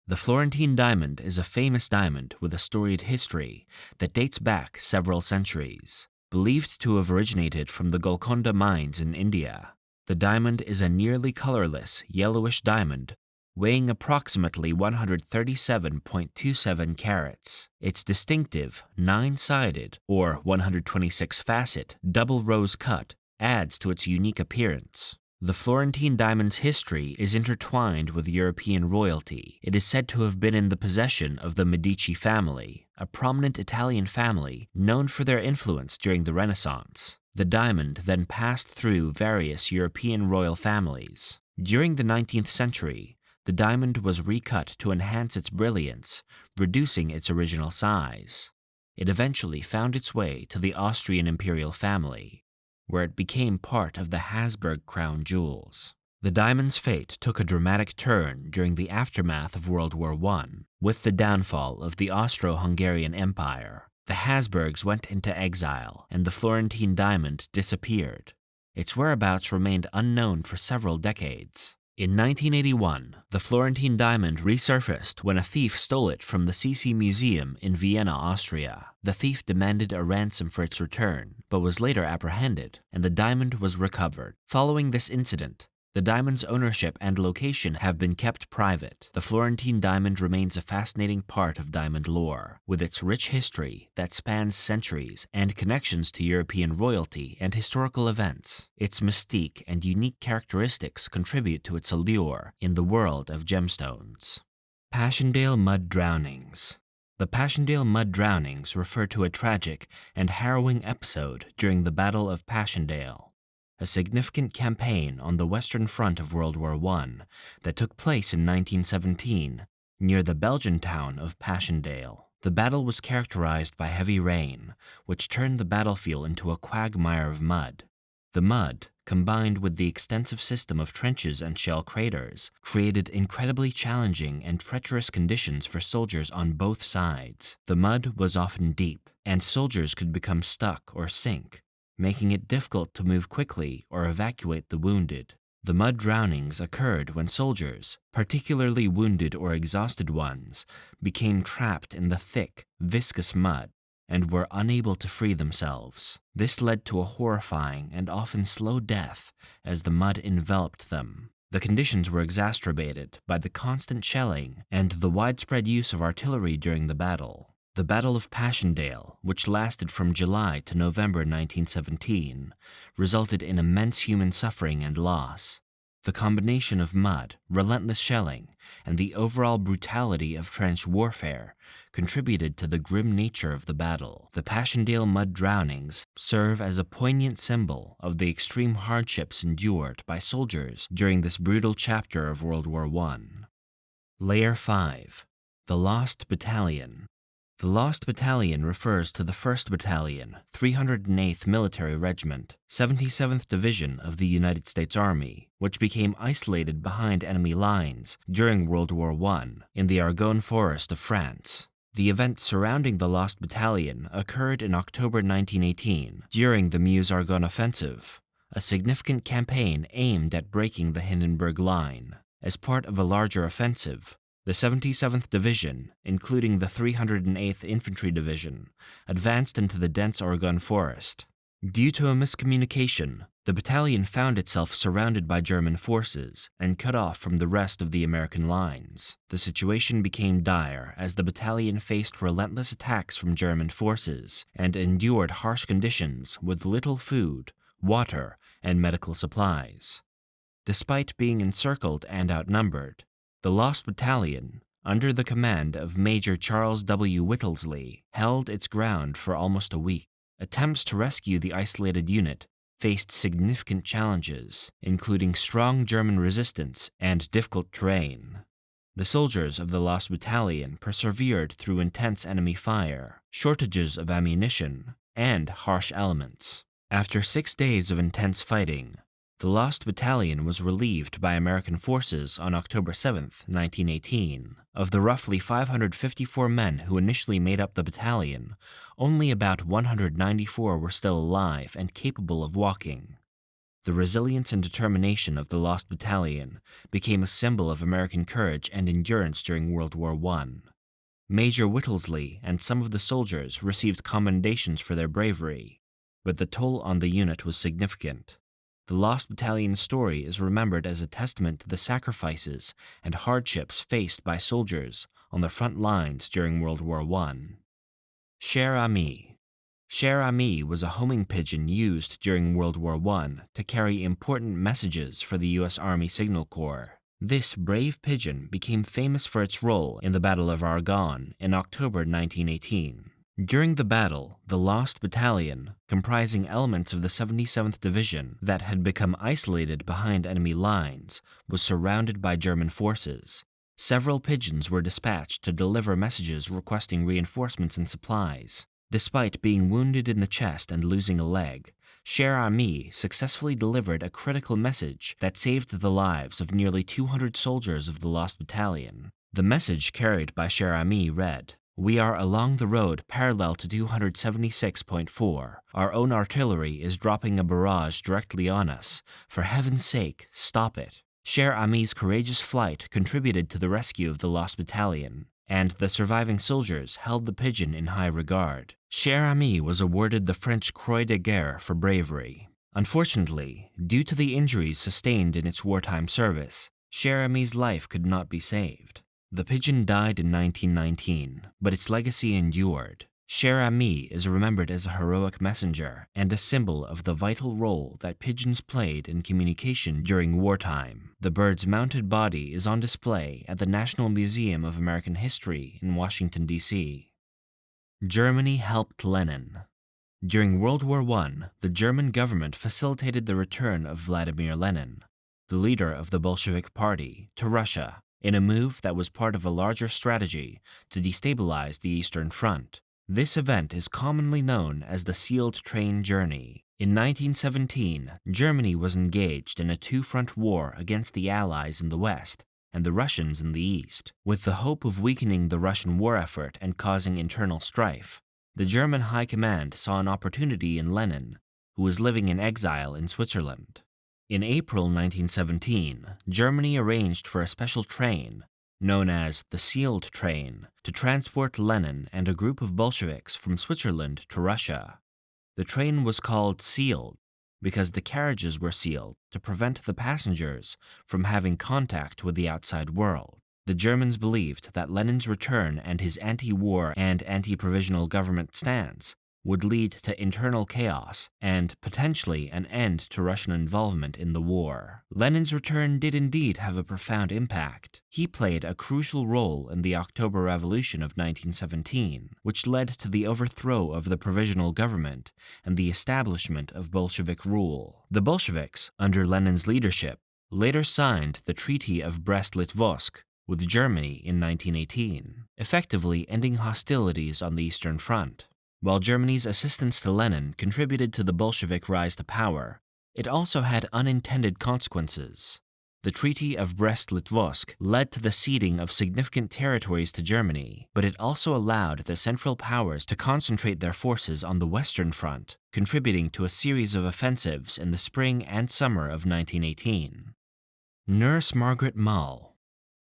The Florentine Diamond is a famous diamond with a storied history that dates back several centuries, believed to have originated from the Golconda mines in India. The diamond is a nearly colorless, yellowish diamond weighing approximately 137.27 carats. Its distinctive 9-sided or 126-facet double rose cut adds to its unique appearance. The Florentine Diamond's history is intertwined with European royalty. It is said to have been in the possession of the Medici family, a prominent Italian family known for their influence during the Renaissance. The diamond then passed through various European royal families. During the 19th century, the diamond was recut to enhance its brilliance, reducing its original size. It eventually found its way to the Austrian imperial family, where it became part of the Habsburg crown jewels. The diamond's fate took a dramatic turn during the aftermath of World War I. With the downfall of the Austro-Hungarian Empire, the Habsburgs went into exile and the Florentine diamond disappeared. Its whereabouts remained unknown for several decades. In 1981, the Florentine diamond resurfaced when a thief stole it from the CC Museum in Vienna, Austria. The thief demanded a ransom for its return, but was later apprehended, and the diamond was recovered. Following this incident, the diamond's ownership and location have been kept private. The Florentine diamond remains a fascinating part of diamond lore, with its rich history that spans centuries and connections to European royalty and historical events. Its mystique and unique characteristics contribute to its allure in the world of gemstones. Passchendaele mud drownings. The Passchendaele mud drownings refer to a tragic and harrowing episode during the Battle of Passchendaele, a significant campaign on the Western Front of World War I that took place in 1917 near the Belgian town of Passchendaele. The battle was characterized by heavy rain, which turned the battlefield into a quagmire of mud. The mud, combined with the extensive system of trenches and shell craters, created incredibly challenging and treacherous conditions for soldiers on both sides. The mud was often deep, and soldiers could become stuck or sink, making it difficult to move quickly or evacuate the wounded. The mud drownings occurred when soldiers, particularly wounded or exhausted ones, became trapped in the thick, viscous mud and were unable to free themselves. This led to a horrifying and often slow death as the mud enveloped them. The conditions were exacerbated by the constant shelling and the widespread use of artillery during the battle. The Battle of Passchendaele, which lasted from July to November 1917, resulted in immense human suffering and loss. The combination of mud, relentless shelling, and the overall brutality of trench warfare contributed to the grim nature of the battle. The Passchendaele mud drownings serve as a poignant symbol of the extreme hardships endured by soldiers during this brutal chapter of World War I. Layer 5. The Lost Battalion. The Lost Battalion refers to the 1st Battalion, 308th Military Regiment, 77th Division of the United States Army, which became isolated behind enemy lines during World War I in the Argonne Forest of France. The events surrounding the Lost Battalion occurred in October 1918 during the Meuse-Argonne Offensive, a significant campaign aimed at breaking the Hindenburg Line. As part of a larger offensive, the 77th Division, including the 308th Infantry Division, advanced into the dense Argonne Forest. Due to a miscommunication, the battalion found itself surrounded by German forces and cut off from the rest of the American lines. The situation became dire as the battalion faced relentless attacks from German forces and endured harsh conditions with little food, water, and medical supplies. Despite being encircled and outnumbered, the Lost Battalion, under the command of Major Charles W. Whittlesey, held its ground for almost a week. Attempts to rescue the isolated unit faced significant challenges, including strong German resistance and difficult terrain. The soldiers of the Lost Battalion persevered through intense enemy fire, shortages of ammunition, and harsh elements. After 6 days of intense fighting, the Lost Battalion was relieved by American forces on October 7, 1918. Of the roughly 554 men who initially made up the battalion, only about 194 were still alive and capable of walking. The resilience and determination of the Lost Battalion became a symbol of American courage and endurance during World War I. Major Whittlesey and some of the soldiers received commendations for their bravery, but the toll on the unit was significant. The Lost Battalion's story is remembered as a testament to the sacrifices and hardships faced by soldiers on the front lines during World War I. Sher Ami. Sher Ami was a homing pigeon used during World War I to carry important messages for the U.S. Army Signal Corps. This brave pigeon became famous for its role in the Battle of Argonne in October 1918. During the battle, the Lost Battalion, comprising elements of the 77th Division that had become isolated behind enemy lines, was surrounded by German forces. Several pigeons were dispatched to deliver messages requesting reinforcements and supplies. Despite being wounded in the chest and losing a leg, Sher Ami successfully delivered a critical message that saved the lives of nearly 200 soldiers of the Lost Battalion. The message carried by Sher Ami read, "We are along the road parallel to 276.4. Our own artillery is dropping a barrage directly on us. For heaven's sake, stop it." Sher Ami's courageous flight contributed to the rescue of the Lost Battalion, and the surviving soldiers held the pigeon in high regard. Sher Ami was awarded the French Croix de Guerre for bravery. Unfortunately, due to the injuries sustained in its wartime service, Sher Ami's life could not be saved. The pigeon died in 1919, but its legacy endured. Sher Ami is remembered as a heroic messenger and a symbol of the vital role that pigeons played in communication during wartime. The bird's mounted body is on display at the National Museum of American History in Washington, D.C. Germany helped Lenin. During World War I, the German government facilitated the return of Vladimir Lenin, the leader of the Bolshevik Party, to Russia, in a move that was part of a larger strategy to destabilize the Eastern Front. This event is commonly known as the Sealed Train Journey. In 1917, Germany was engaged in a two-front war against the Allies in the West and the Russians in the East. With the hope of weakening the Russian war effort and causing internal strife, the German High Command saw an opportunity in Lenin, who was living in exile in Switzerland. In April 1917, Germany arranged for a special train, known as the Sealed Train, to transport Lenin and a group of Bolsheviks from Switzerland to Russia. The train was called Sealed because the carriages were sealed to prevent the passengers from having contact with the outside world. The Germans believed that Lenin's return and his anti-war and anti-provisional government stance would lead to internal chaos and potentially an end to Russian involvement in the war. Lenin's return did indeed have a profound impact. He played a crucial role in the October Revolution of 1917, which led to the overthrow of the provisional government and the establishment of Bolshevik rule. The Bolsheviks, under Lenin's leadership, later signed the Treaty of Brest-Litovsk with Germany in 1918, effectively ending hostilities on the Eastern Front. While Germany's assistance to Lenin contributed to the Bolshevik rise to power, it also had unintended consequences. The Treaty of Brest-Litovsk led to the ceding of significant territories to Germany, but it also allowed the Central Powers to concentrate their forces on the Western Front, contributing to a series of offensives in the spring and summer of 1918. Nurse Margaret Maul.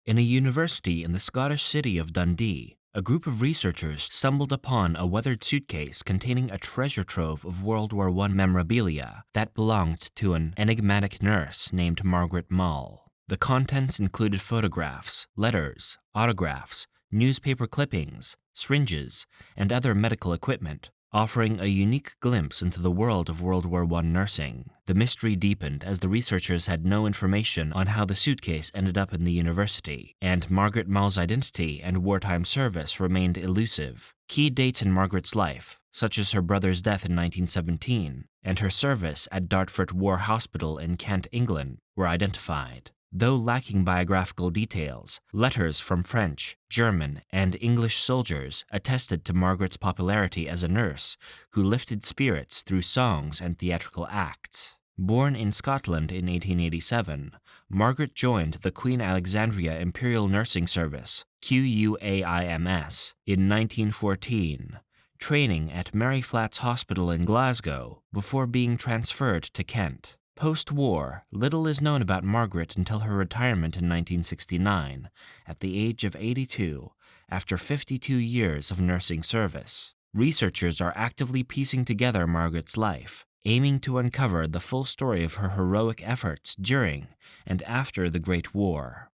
In a university in the Scottish city of Dundee, A group of researchers stumbled upon a weathered suitcase containing a treasure trove of World War I memorabilia that belonged to an enigmatic nurse named Margaret Maul. The contents included photographs, letters, autographs, newspaper clippings, syringes, and other medical equipment, offering a unique glimpse into the world of World War I nursing. The mystery deepened as the researchers had no information on how the suitcase ended up in the university, and Margaret Maul's identity and wartime service remained elusive. Key dates in Margaret's life, such as her brother's death in 1917 and her service at Dartford War Hospital in Kent, England, were identified. Though lacking biographical details, letters from French, German, and English soldiers attested to Margaret's popularity as a nurse who lifted spirits through songs and theatrical acts. Born in Scotland in 1887, Margaret joined the Queen Alexandria Imperial Nursing Service, QUAIMS, in 1914, training at Mary Flats Hospital in Glasgow before being transferred to Kent. Post-war, little is known about Margaret until her retirement in 1969, at the age of 82, after 52 years of nursing service. Researchers are actively piecing together Margaret's life, aiming to uncover the full story of her heroic efforts during and after the Great War.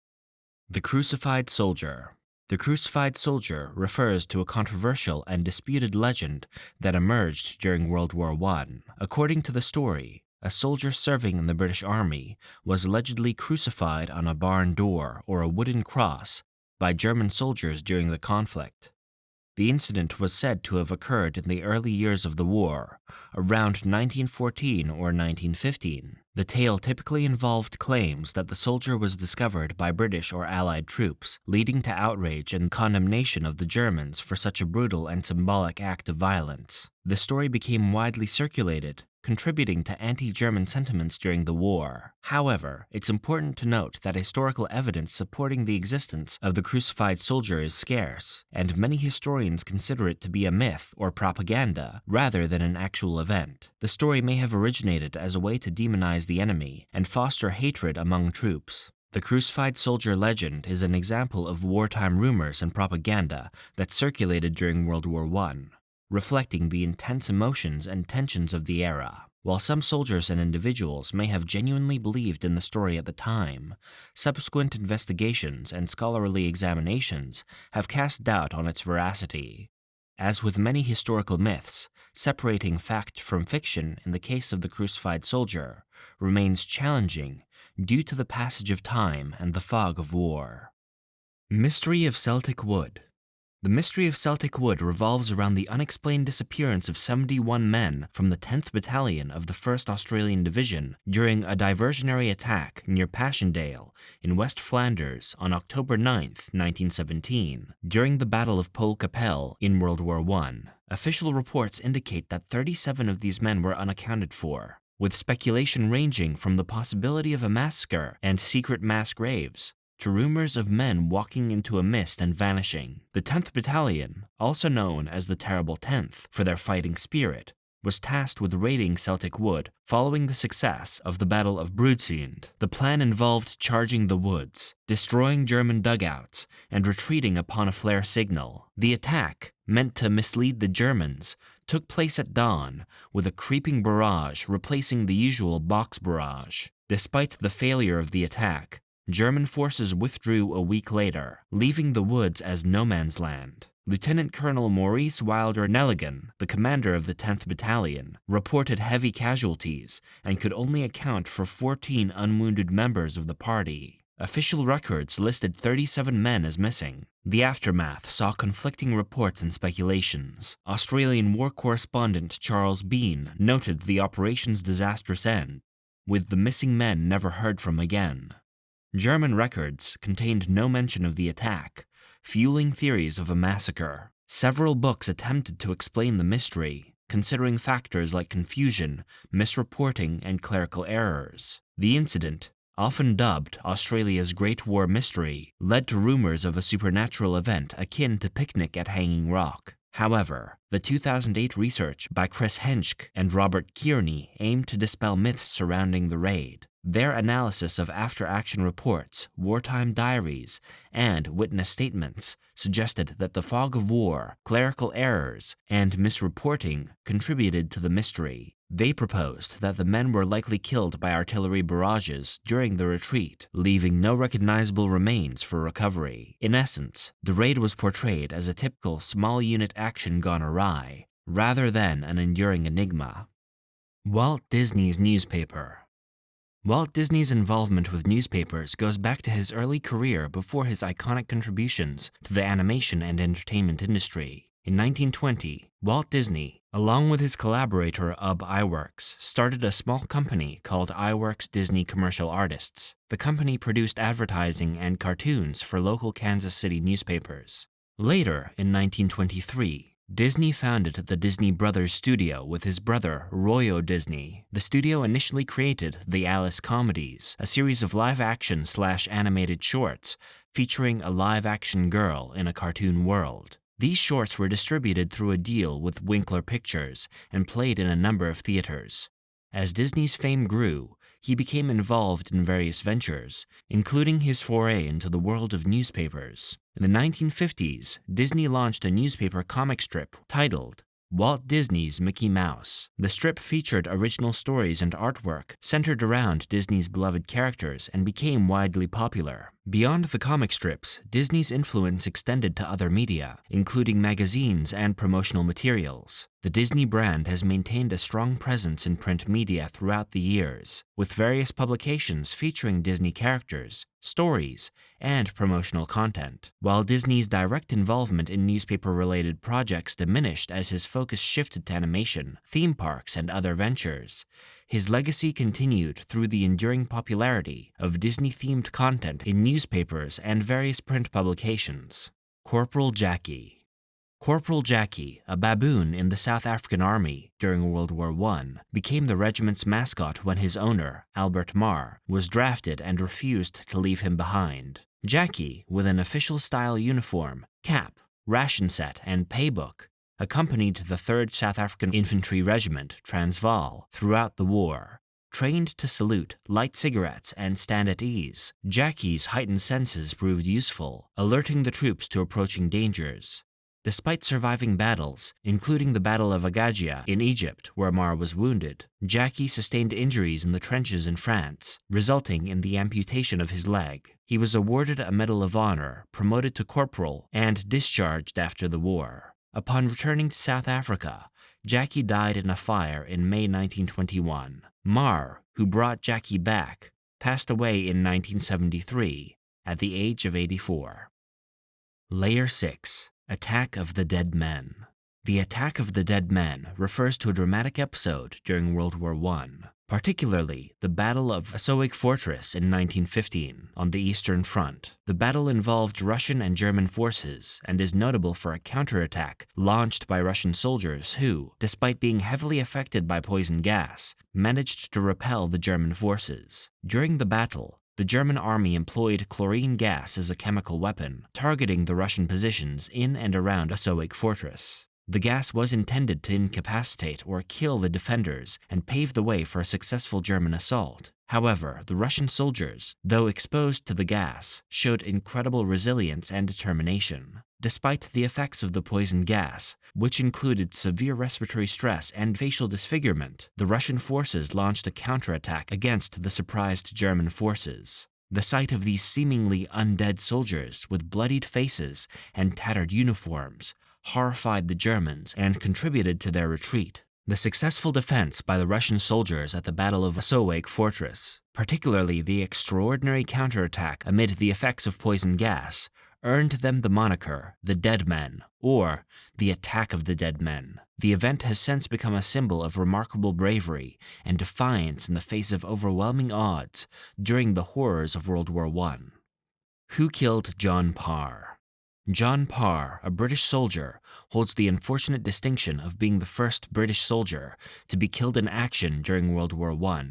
The Crucified Soldier. The Crucified Soldier refers to a controversial and disputed legend that emerged during World War I. According to the story, a soldier serving in the British Army was allegedly crucified on a barn door or a wooden cross by German soldiers during the conflict. The incident was said to have occurred in the early years of the war, around 1914 or 1915. The tale typically involved claims that the soldier was discovered by British or Allied troops, leading to outrage and condemnation of the Germans for such a brutal and symbolic act of violence. The story became widely circulated, contributing to anti-German sentiments during the war. However, it's important to note that historical evidence supporting the existence of the crucified soldier is scarce, and many historians consider it to be a myth or propaganda rather than an actual event. The story may have originated as a way to demonize the enemy and foster hatred among troops. The crucified soldier legend is an example of wartime rumors and propaganda that circulated during World War I, reflecting the intense emotions and tensions of the era. While some soldiers and individuals may have genuinely believed in the story at the time, subsequent investigations and scholarly examinations have cast doubt on its veracity. As with many historical myths, separating fact from fiction in the case of the crucified soldier remains challenging due to the passage of time and the fog of war. Mystery of Celtic Wood. The mystery of Celtic Wood revolves around the unexplained disappearance of 71 men from the 10th Battalion of the 1st Australian Division during a diversionary attack near Passchendaele in West Flanders on October 9, 1917, during the Battle of Poelcapelle in World War I. Official reports indicate that 37 of these men were unaccounted for, with speculation ranging from the possibility of a massacre and secret mass graves to rumors of men walking into a mist and vanishing. The 10th Battalion, also known as the Terrible 10th for their fighting spirit, was tasked with raiding Celtic Wood following the success of the Battle of Broodseinde. The plan involved charging the woods, destroying German dugouts, and retreating upon a flare signal. The attack, meant to mislead the Germans, took place at dawn, with a creeping barrage replacing the usual box barrage. Despite the failure of the attack, German forces withdrew a week later, leaving the woods as no man's land. Lieutenant Colonel Maurice Wilder Nelligan, the commander of the 10th Battalion, reported heavy casualties and could only account for 14 unwounded members of the party. Official records listed 37 men as missing. The aftermath saw conflicting reports and speculations. Australian war correspondent Charles Bean noted the operation's disastrous end, with the missing men never heard from again. German records contained no mention of the attack, fueling theories of a massacre. Several books attempted to explain the mystery, considering factors like confusion, misreporting, and clerical errors. The incident, often dubbed Australia's Great War Mystery, led to rumors of a supernatural event akin to Picnic at Hanging Rock. However, the 2008 research by Chris Henschke and Robert Kearney aimed to dispel myths surrounding the raid. Their analysis of after-action reports, wartime diaries, and witness statements suggested that the fog of war, clerical errors, and misreporting contributed to the mystery. They proposed that the men were likely killed by artillery barrages during the retreat, leaving no recognizable remains for recovery. In essence, the raid was portrayed as a typical small unit action gone awry, rather than an enduring enigma. Walt Disney's newspaper. Walt Disney's involvement with newspapers goes back to his early career before his iconic contributions to the animation and entertainment industry. In 1920, Walt Disney, along with his collaborator Ub Iwerks, started a small company called Iwerks Disney Commercial Artists. The company produced advertising and cartoons for local Kansas City newspapers. Later, in 1923, Disney founded the Disney Brothers Studio with his brother, Royo Disney. The studio initially created the Alice Comedies, a series of live-action/animated shorts featuring a live-action girl in a cartoon world. These shorts were distributed through a deal with Winkler Pictures and played in a number of theaters. As Disney's fame grew, he became involved in various ventures, including his foray into the world of newspapers. In the 1950s, Disney launched a newspaper comic strip titled Walt Disney's Mickey Mouse. The strip featured original stories and artwork centered around Disney's beloved characters and became widely popular. Beyond the comic strips, Disney's influence extended to other media, including magazines and promotional materials. The Disney brand has maintained a strong presence in print media throughout the years, with various publications featuring Disney characters, stories, and promotional content. While Disney's direct involvement in newspaper-related projects diminished as his focus shifted to animation, theme parks, and other ventures, his legacy continued through the enduring popularity of Disney-themed content in newspapers and various print publications. Corporal Jackie. Corporal Jackie, a baboon in the South African Army during World War I, became the regiment's mascot when his owner, Albert Marr, was drafted and refused to leave him behind. Jackie, with an official-style uniform, cap, ration set, and paybook, accompanied the 3rd South African Infantry Regiment, Transvaal, throughout the war. Trained to salute, light cigarettes, and stand at ease, Jackie's heightened senses proved useful, alerting the troops to approaching dangers. Despite surviving battles, including the Battle of Agagia in Egypt, where Marr was wounded, Jackie sustained injuries in the trenches in France, resulting in the amputation of his leg. He was awarded a Medal of Honor, promoted to corporal, and discharged after the war. Upon returning to South Africa, Jackie died in a fire in May 1921. Marr, who brought Jackie back, passed away in 1973 at the age of 84. Layer 6. Attack of the Dead Men. The Attack of the Dead Men refers to a dramatic episode during World War I, particularly the Battle of Assowick Fortress in 1915 on the Eastern Front. The battle involved Russian and German forces and is notable for a counterattack launched by Russian soldiers who, despite being heavily affected by poison gas, managed to repel the German forces. During the battle, the German army employed chlorine gas as a chemical weapon, targeting the Russian positions in and around Assowick Fortress. The gas was intended to incapacitate or kill the defenders and pave the way for a successful German assault. However, the Russian soldiers, though exposed to the gas, showed incredible resilience and determination. Despite the effects of the poison gas, which included severe respiratory stress and facial disfigurement, the Russian forces launched a counterattack against the surprised German forces. The sight of these seemingly undead soldiers with bloodied faces and tattered uniforms horrified the Germans and contributed to their retreat. The successful defense by the Russian soldiers at the Battle of Assowick Fortress, particularly the extraordinary counterattack amid the effects of poison gas, earned them the moniker the Dead Men, or the Attack of the Dead Men. The event has since become a symbol of remarkable bravery and defiance in the face of overwhelming odds during the horrors of World War I. Who killed John Parr? John Parr, a British soldier, holds the unfortunate distinction of being the first British soldier to be killed in action during World War I.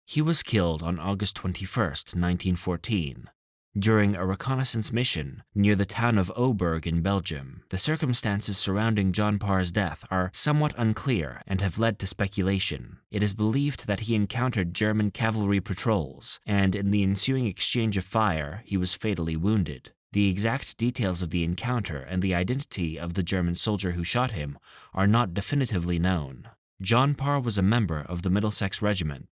He was killed on August 21, 1914. during a reconnaissance mission near the town of Oberg in Belgium. The circumstances surrounding John Parr's death are somewhat unclear and have led to speculation. It is believed that he encountered German cavalry patrols, and in the ensuing exchange of fire, he was fatally wounded. The exact details of the encounter and the identity of the German soldier who shot him are not definitively known. John Parr was a member of the Middlesex Regiment,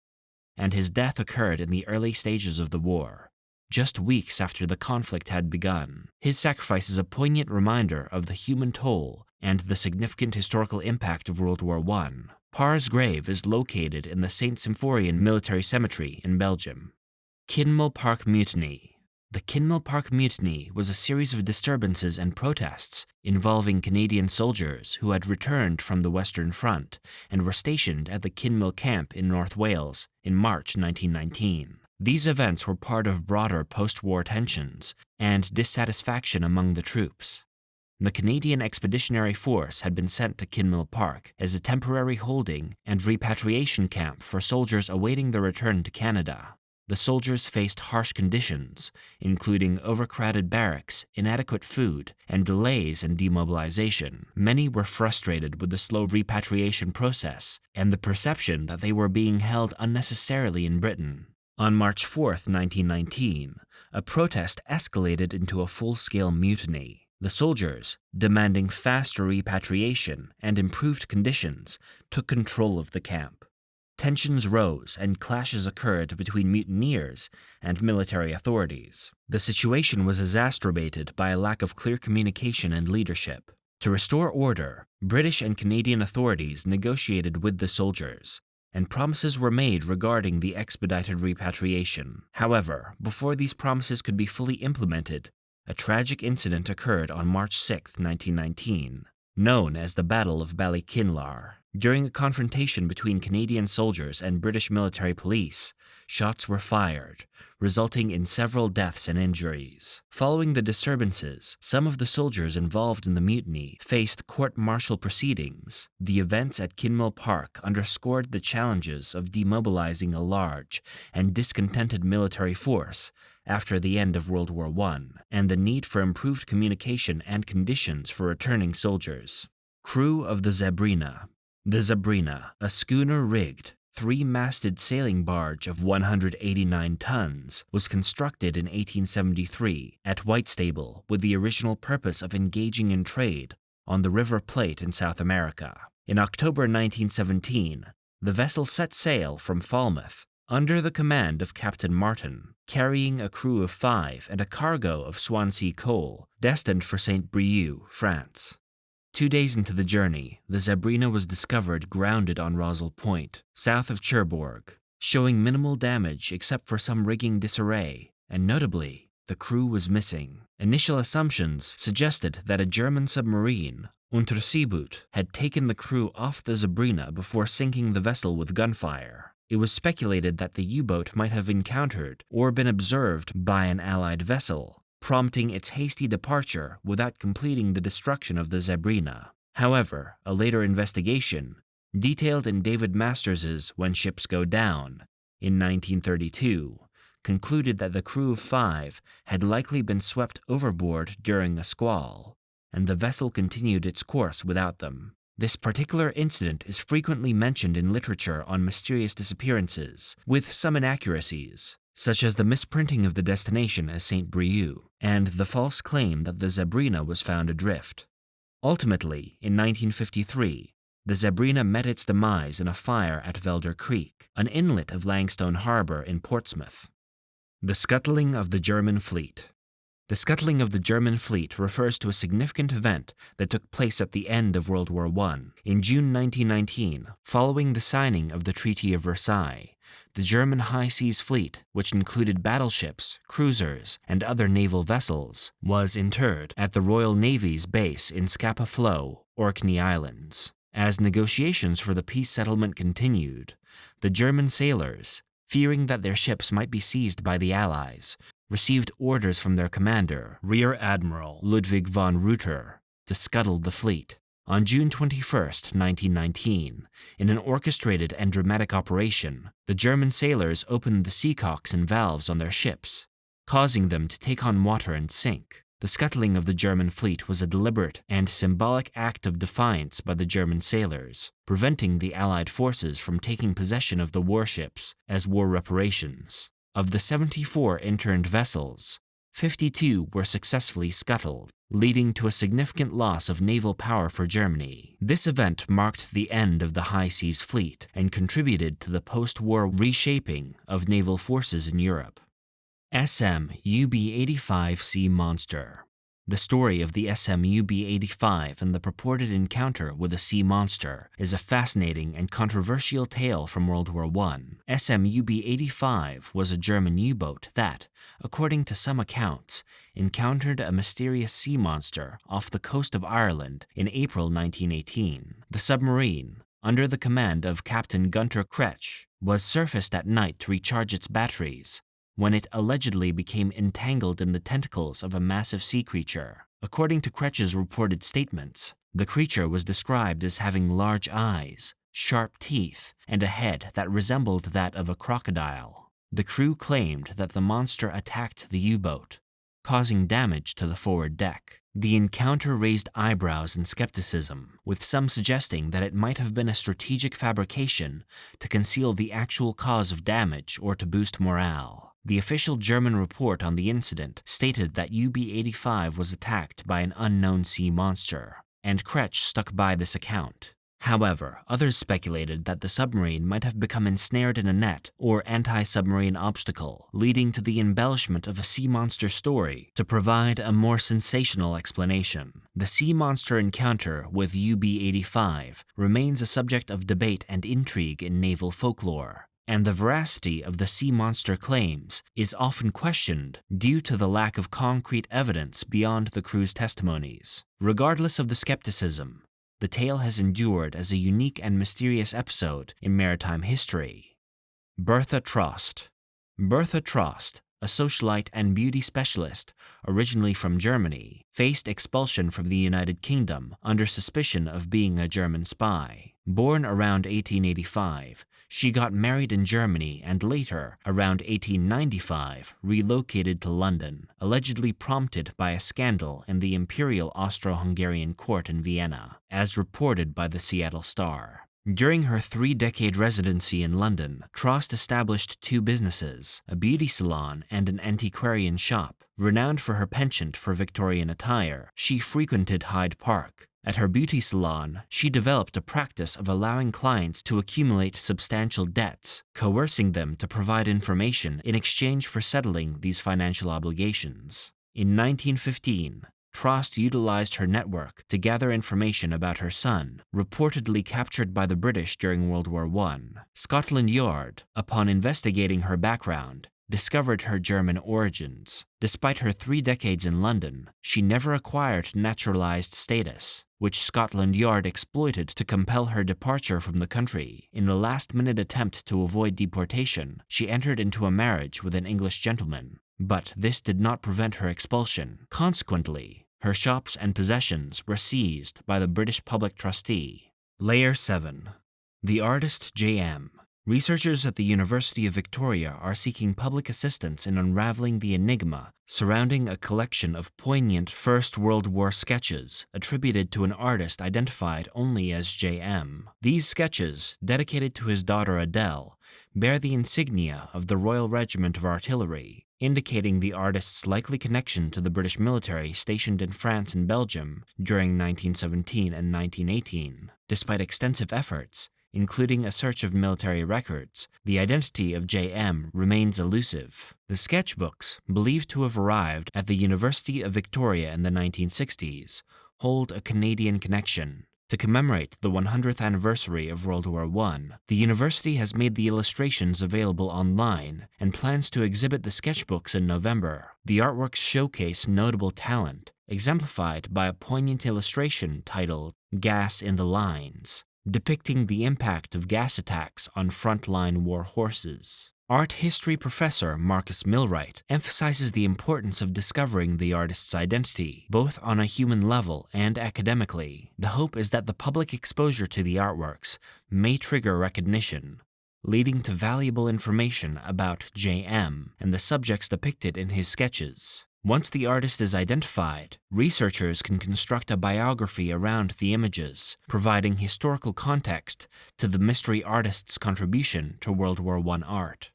and his death occurred in the early stages of the war, just weeks after the conflict had begun. His sacrifice is a poignant reminder of the human toll and the significant historical impact of World War I. Parr's grave is located in the St. Symphorien Military Cemetery in Belgium. Kinloch Park Mutiny. The Kinloch Park Mutiny was a series of disturbances and protests involving Canadian soldiers who had returned from the Western Front and were stationed at the Kinloch Camp in North Wales in March 1919. These events were part of broader post-war tensions and dissatisfaction among the troops. The Canadian Expeditionary Force had been sent to Kinloch Park as a temporary holding and repatriation camp for soldiers awaiting their return to Canada. The soldiers faced harsh conditions, including overcrowded barracks, inadequate food, and delays in demobilization. Many were frustrated with the slow repatriation process and the perception that they were being held unnecessarily in Britain. On March 4, 1919, a protest escalated into a full-scale mutiny. The soldiers, demanding faster repatriation and improved conditions, took control of the camp. Tensions rose and clashes occurred between mutineers and military authorities. The situation was exacerbated by a lack of clear communication and leadership. To restore order, British and Canadian authorities negotiated with the soldiers, and promises were made regarding the expedited repatriation. However, before these promises could be fully implemented, a tragic incident occurred on March 6, 1919, known as the Battle of Ballykinlar. During a confrontation between Canadian soldiers and British military police, shots were fired, resulting in several deaths and injuries. Following the disturbances, some of the soldiers involved in the mutiny faced court-martial proceedings. The events at Kinloch Park underscored the challenges of demobilizing a large and discontented military force after the end of World War I, and the need for improved communication and conditions for returning soldiers. Crew of the Zabrina. The Zabrina, a schooner-rigged, three-masted sailing barge of 189 tons, was constructed in 1873 at Whitstable with the original purpose of engaging in trade on the River Plate in South America. In October 1917, the vessel set sail from Falmouth under the command of Captain Martin, carrying a crew of 5 and a cargo of Swansea coal destined for St. Brieuc, France. 2 days into the journey, the Zabrina was discovered grounded on Rosal Point, south of Cherbourg, showing minimal damage except for some rigging disarray, and notably, the crew was missing. Initial assumptions suggested that a German submarine, Unterseeboot, had taken the crew off the Zabrina before sinking the vessel with gunfire. It was speculated that the U-boat might have encountered or been observed by an Allied vessel, prompting its hasty departure without completing the destruction of the Zabrina. However, a later investigation, detailed in David Masters's When Ships Go Down in 1932, concluded that the crew of 5 had likely been swept overboard during a squall, and the vessel continued its course without them. This particular incident is frequently mentioned in literature on mysterious disappearances, with some inaccuracies, such as the misprinting of the destination as St. Brieuc, and the false claim that the Zabrina was found adrift. Ultimately, in 1953, the Zabrina met its demise in a fire at Velder Creek, an inlet of Langstone Harbor in Portsmouth. The scuttling of the German fleet. The scuttling of the German fleet refers to a significant event that took place at the end of World War I. In June 1919, following the signing of the Treaty of Versailles, the German High Seas Fleet, which included battleships, cruisers, and other naval vessels, was interred at the Royal Navy's base in Scapa Flow, Orkney Islands. As negotiations for the peace settlement continued, the German sailors, fearing that their ships might be seized by the Allies, received orders from their commander, Rear Admiral Ludwig von Reuter, to scuttle the fleet. On June 21, 1919, in an orchestrated and dramatic operation, the German sailors opened the seacocks and valves on their ships, causing them to take on water and sink. The scuttling of the German fleet was a deliberate and symbolic act of defiance by the German sailors, preventing the Allied forces from taking possession of the warships as war reparations. Of the 74 interned vessels, 52 were successfully scuttled, leading to a significant loss of naval power for Germany. This event marked the end of the High Seas Fleet and contributed to the post-war reshaping of naval forces in Europe. SM UB-85 Sea Monster. The story of the SM UB-85 and the purported encounter with a sea monster is a fascinating and controversial tale from World War I. SM UB-85 was a German U-boat that, according to some accounts, encountered a mysterious sea monster off the coast of Ireland in April 1918. The submarine, under the command of Captain Gunter Kretsch, was surfaced at night to recharge its batteries, when it allegedly became entangled in the tentacles of a massive sea creature. According to Kretsch's reported statements, the creature was described as having large eyes, sharp teeth, and a head that resembled that of a crocodile. The crew claimed that the monster attacked the U-boat, causing damage to the forward deck. The encounter raised eyebrows and skepticism, with some suggesting that it might have been a strategic fabrication to conceal the actual cause of damage or to boost morale. The official German report on the incident stated that UB-85 was attacked by an unknown sea monster, and Kretsch stuck by this account. However, others speculated that the submarine might have become ensnared in a net or anti-submarine obstacle, leading to the embellishment of a sea monster story to provide a more sensational explanation. The sea monster encounter with UB-85 remains a subject of debate and intrigue in naval folklore, and the veracity of the sea monster claims is often questioned due to the lack of concrete evidence beyond the crew's testimonies. Regardless of the skepticism, the tale has endured as a unique and mysterious episode in maritime history. Bertha Trost. Bertha Trost, a socialite and beauty specialist originally from Germany, faced expulsion from the United Kingdom under suspicion of being a German spy. Born around 1885, she got married in Germany and later, around 1895, relocated to London, allegedly prompted by a scandal in the Imperial Austro-Hungarian court in Vienna, as reported by the Seattle Star. During her 3-decade residency in London, Trost established 2 businesses, a beauty salon and an antiquarian shop. Renowned for her penchant for Victorian attire, she frequented Hyde Park. At her beauty salon, she developed a practice of allowing clients to accumulate substantial debts, coercing them to provide information in exchange for settling these financial obligations. In 1915, Trost utilized her network to gather information about her son, reportedly captured by the British during World War I. Scotland Yard, upon investigating her background, discovered her German origins. Despite her 3 decades in London, she never acquired naturalized status, which Scotland Yard exploited to compel her departure from the country. In a last-minute attempt to avoid deportation, she entered into a marriage with an English gentleman, but this did not prevent her expulsion. Consequently, her shops and possessions were seized by the British Public Trustee. Layer 7. The artist J.M. Researchers at the University of Victoria are seeking public assistance in unraveling the enigma surrounding a collection of poignant First World War sketches attributed to an artist identified only as J.M. These sketches, dedicated to his daughter Adele, bear the insignia of the Royal Regiment of Artillery, indicating the artist's likely connection to the British military stationed in France and Belgium during 1917 and 1918. Despite extensive efforts, including a search of military records, the identity of J.M. remains elusive. The sketchbooks, believed to have arrived at the University of Victoria in the 1960s, hold a Canadian connection. To commemorate the 100th anniversary of World War I, the university has made the illustrations available online and plans to exhibit the sketchbooks in November. The artworks showcase notable talent, exemplified by a poignant illustration titled "Gas in the Lines," depicting the impact of gas attacks on frontline war horses. Art history professor Marcus Milwright emphasizes the importance of discovering the artist's identity, both on a human level and academically. The hope is that the public exposure to the artworks may trigger recognition, leading to valuable information about J.M. and the subjects depicted in his sketches. Once the artist is identified, researchers can construct a biography around the images, providing historical context to the mystery artist's contribution to World War I art.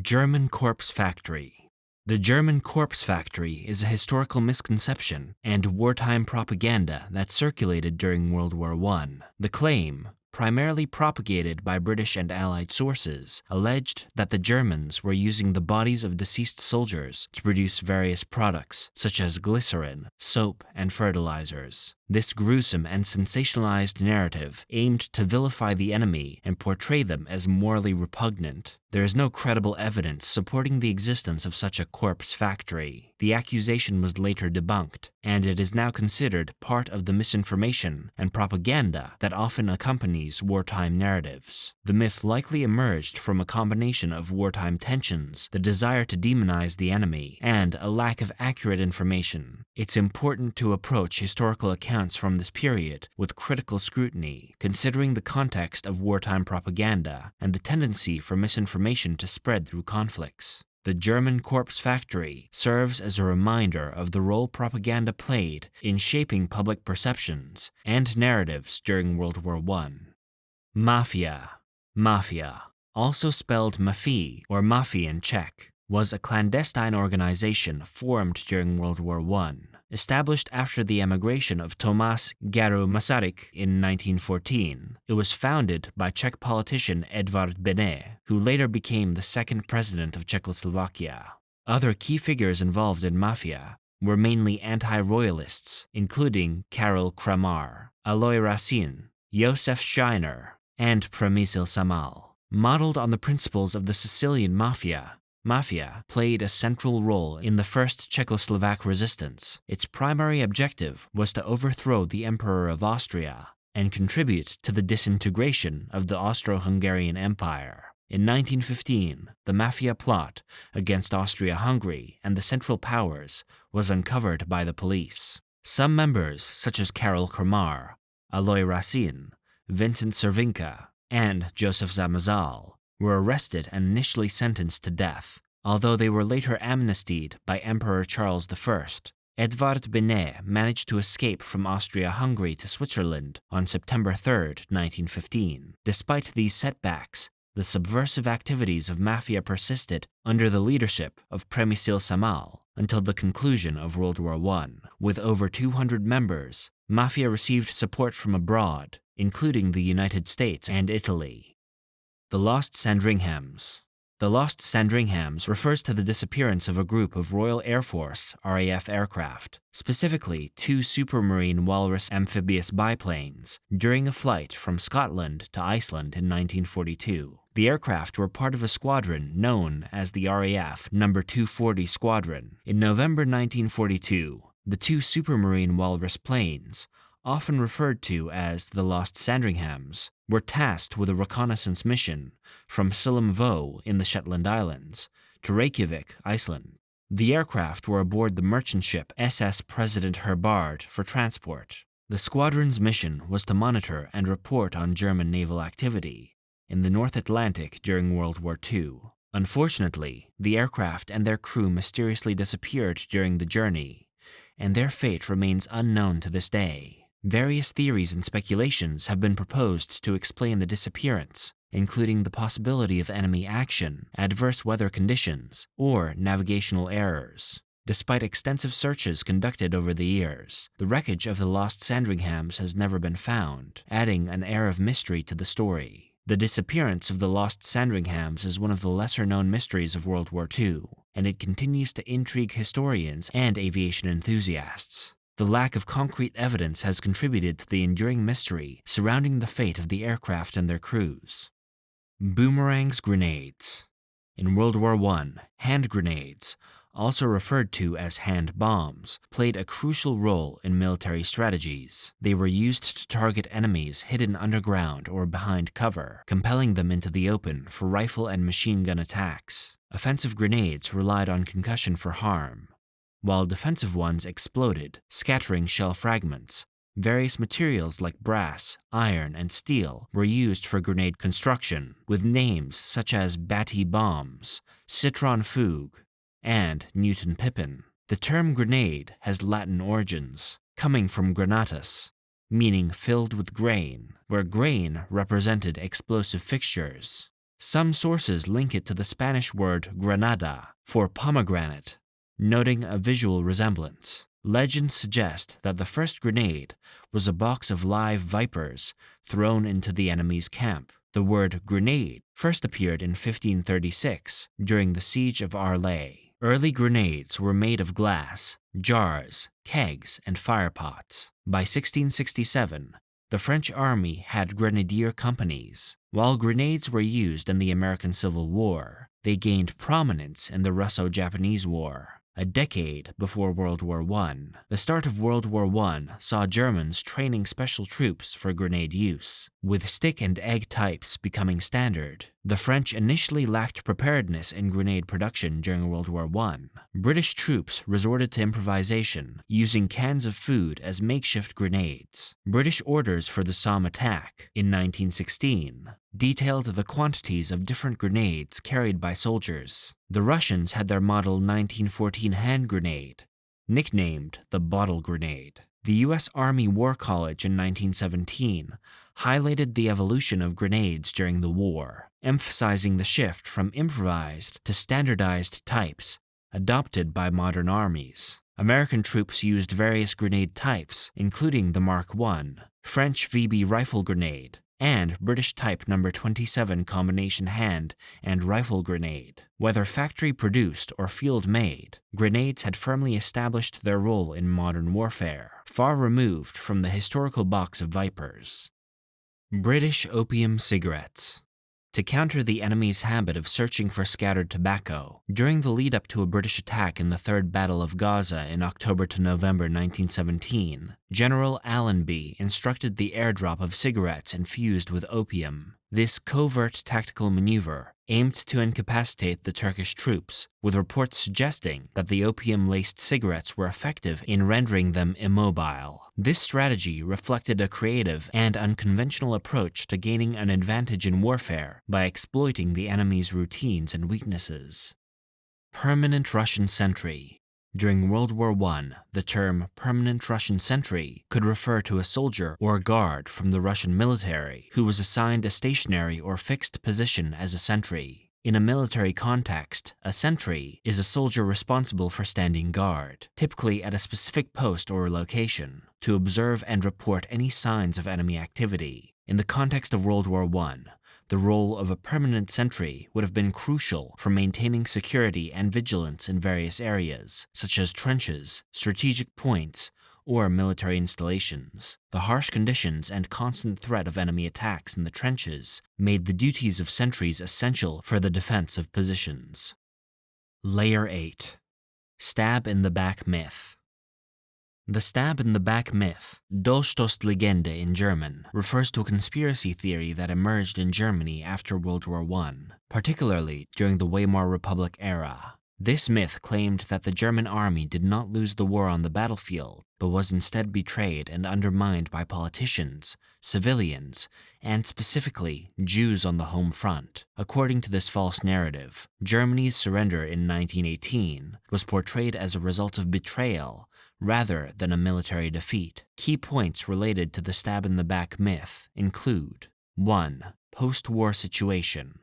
German Corpse Factory. The German Corpse Factory is a historical misconception and wartime propaganda that circulated during World War I. The claim, primarily propagated by British and Allied sources, alleged that the Germans were using the bodies of deceased soldiers to produce various products, such as glycerin, soap, and fertilizers. This gruesome and sensationalized narrative aimed to vilify the enemy and portray them as morally repugnant. There is no credible evidence supporting the existence of such a corpse factory. The accusation was later debunked, and it is now considered part of the misinformation and propaganda that often accompanies wartime narratives. The myth likely emerged from a combination of wartime tensions, the desire to demonize the enemy, and a lack of accurate information. It's important to approach historical accounts from this period with critical scrutiny, considering the context of wartime propaganda and the tendency for misinformation to spread through conflicts. The German Corpse Factory serves as a reminder of the role propaganda played in shaping public perceptions and narratives during World War I. Mafia. Mafia, also spelled mafia or mafia in Czech, was a clandestine organization formed during World War I. Established after the emigration of Tomáš Garou Masaryk in 1914, it was founded by Czech politician Edvard Beneš, who later became the second president of Czechoslovakia. Other key figures involved in Mafia were mainly anti-royalists, including Karel Kramar, Alois Racine, Josef Scheiner, and Přemysl Samal. Modeled on the principles of the Sicilian Mafia, Mafia played a central role in the First Czechoslovak resistance. Its primary objective was to overthrow the Emperor of Austria and contribute to the disintegration of the Austro-Hungarian Empire. In 1915, the Mafia plot against Austria-Hungary and the Central Powers was uncovered by the police. Some members, such as Karel Kramar, Alois Racine, Vincent Cervinka, and Josef Zamazal, were arrested and initially sentenced to death, although they were later amnestied by Emperor Charles I. Edvard Beneš managed to escape from Austria-Hungary to Switzerland on September 3, 1915. Despite these setbacks, the subversive activities of Mafia persisted under the leadership of Přemysl Samal until the conclusion of World War I. With over 200 members, Mafia received support from abroad, including the United States and Italy. The Lost Sandringhams. The Lost Sandringhams refers to the disappearance of a group of Royal Air Force RAF aircraft, specifically 2 Supermarine Walrus amphibious biplanes, during a flight from Scotland to Iceland in 1942. The aircraft were part of a squadron known as the RAF No. 240 Squadron. In November 1942, the 2 Supermarine Walrus planes, often referred to as the Lost Sandringhams, were tasked with a reconnaissance mission from Selim Vaux in the Shetland Islands to Reykjavik, Iceland. The aircraft were aboard the merchant ship SS President Herbard for transport. The squadron's mission was to monitor and report on German naval activity in the North Atlantic during World War II. Unfortunately, the aircraft and their crew mysteriously disappeared during the journey, and their fate remains unknown to this day. Various theories and speculations have been proposed to explain the disappearance, including the possibility of enemy action, adverse weather conditions, or navigational errors. Despite extensive searches conducted over the years, the wreckage of the Lost Sandringhams has never been found, adding an air of mystery to the story. The disappearance of the Lost Sandringhams is one of the lesser-known mysteries of World War II, and it continues to intrigue historians and aviation enthusiasts. The lack of concrete evidence has contributed to the enduring mystery surrounding the fate of the aircraft and their crews. Boomerangs grenades. In World War I, hand grenades, also referred to as hand bombs, played a crucial role in military strategies. They were used to target enemies hidden underground or behind cover, compelling them into the open for rifle and machine gun attacks. Offensive grenades relied on concussion for harm, while defensive ones exploded, scattering shell fragments Various materials like brass, iron, and steel were used for grenade construction, with names such as Batty bombs, citron fugue, and Newton pippin. The term grenade has Latin origins, coming from granatus, meaning filled with grain, where grain represented explosive fixtures. Some sources link it to the Spanish word granada for pomegranate, noting a visual resemblance. Legends suggest that the first grenade was a box of live vipers thrown into the enemy's camp. The word grenade first appeared in 1536 during the Siege of Arles. Early grenades were made of glass, jars, kegs, and firepots. By 1667, the French army had grenadier companies. While grenades were used in the American Civil War, they gained prominence in the Russo-Japanese War. A decade before World War I, the start of World War I saw Germans training special troops for grenade use, with stick and egg types becoming standard. The French initially lacked preparedness in grenade production during World War I. British troops resorted to improvisation, using cans of food as makeshift grenades. British orders for the Somme attack in 1916 detailed the quantities of different grenades carried by soldiers. The Russians had their Model 1914 hand grenade, nicknamed the bottle grenade. The U.S. Army War College in 1917 highlighted the evolution of grenades during the war, emphasizing the shift from improvised to standardized types adopted by modern armies. American troops used various grenade types, including the Mark I, French VB rifle grenade, and British Type No. 27 combination hand and rifle grenade. Whether factory-produced or field-made, grenades had firmly established their role in modern warfare, far removed from the historical box of vipers. British opium cigarettes. To counter the enemy's habit of searching for scattered tobacco, during the lead-up to a British attack in the Third Battle of Gaza in October to November 1917, General Allenby instructed the airdrop of cigarettes infused with opium. This covert tactical maneuver aimed to incapacitate the Turkish troops, with reports suggesting that the opium-laced cigarettes were effective in rendering them immobile. This strategy reflected a creative and unconventional approach to gaining an advantage in warfare by exploiting the enemy's routines and weaknesses. Permanent Russian sentry. During World War I, the term permanent Russian sentry could refer to a soldier or guard from the Russian military who was assigned a stationary or fixed position as a sentry. In a military context, a sentry is a soldier responsible for standing guard, typically at a specific post or location, to observe and report any signs of enemy activity. In the context of World War I, the role of a permanent sentry would have been crucial for maintaining security and vigilance in various areas, such as trenches, strategic points, or military installations. The harsh conditions and constant threat of enemy attacks in the trenches made the duties of sentries essential for the defense of positions. Layer 8. Stab in the back myth. The stab in the back myth, Dolchstoßlegende in German, refers to a conspiracy theory that emerged in Germany after World War I, particularly during the Weimar Republic era. This myth claimed that the German army did not lose the war on the battlefield, but was instead betrayed and undermined by politicians, civilians, and specifically Jews on the home front. According to this false narrative, Germany's surrender in 1918 was portrayed as a result of betrayal rather than a military defeat. Key points related to the stab-in-the-back myth include: 1. Post-war situation.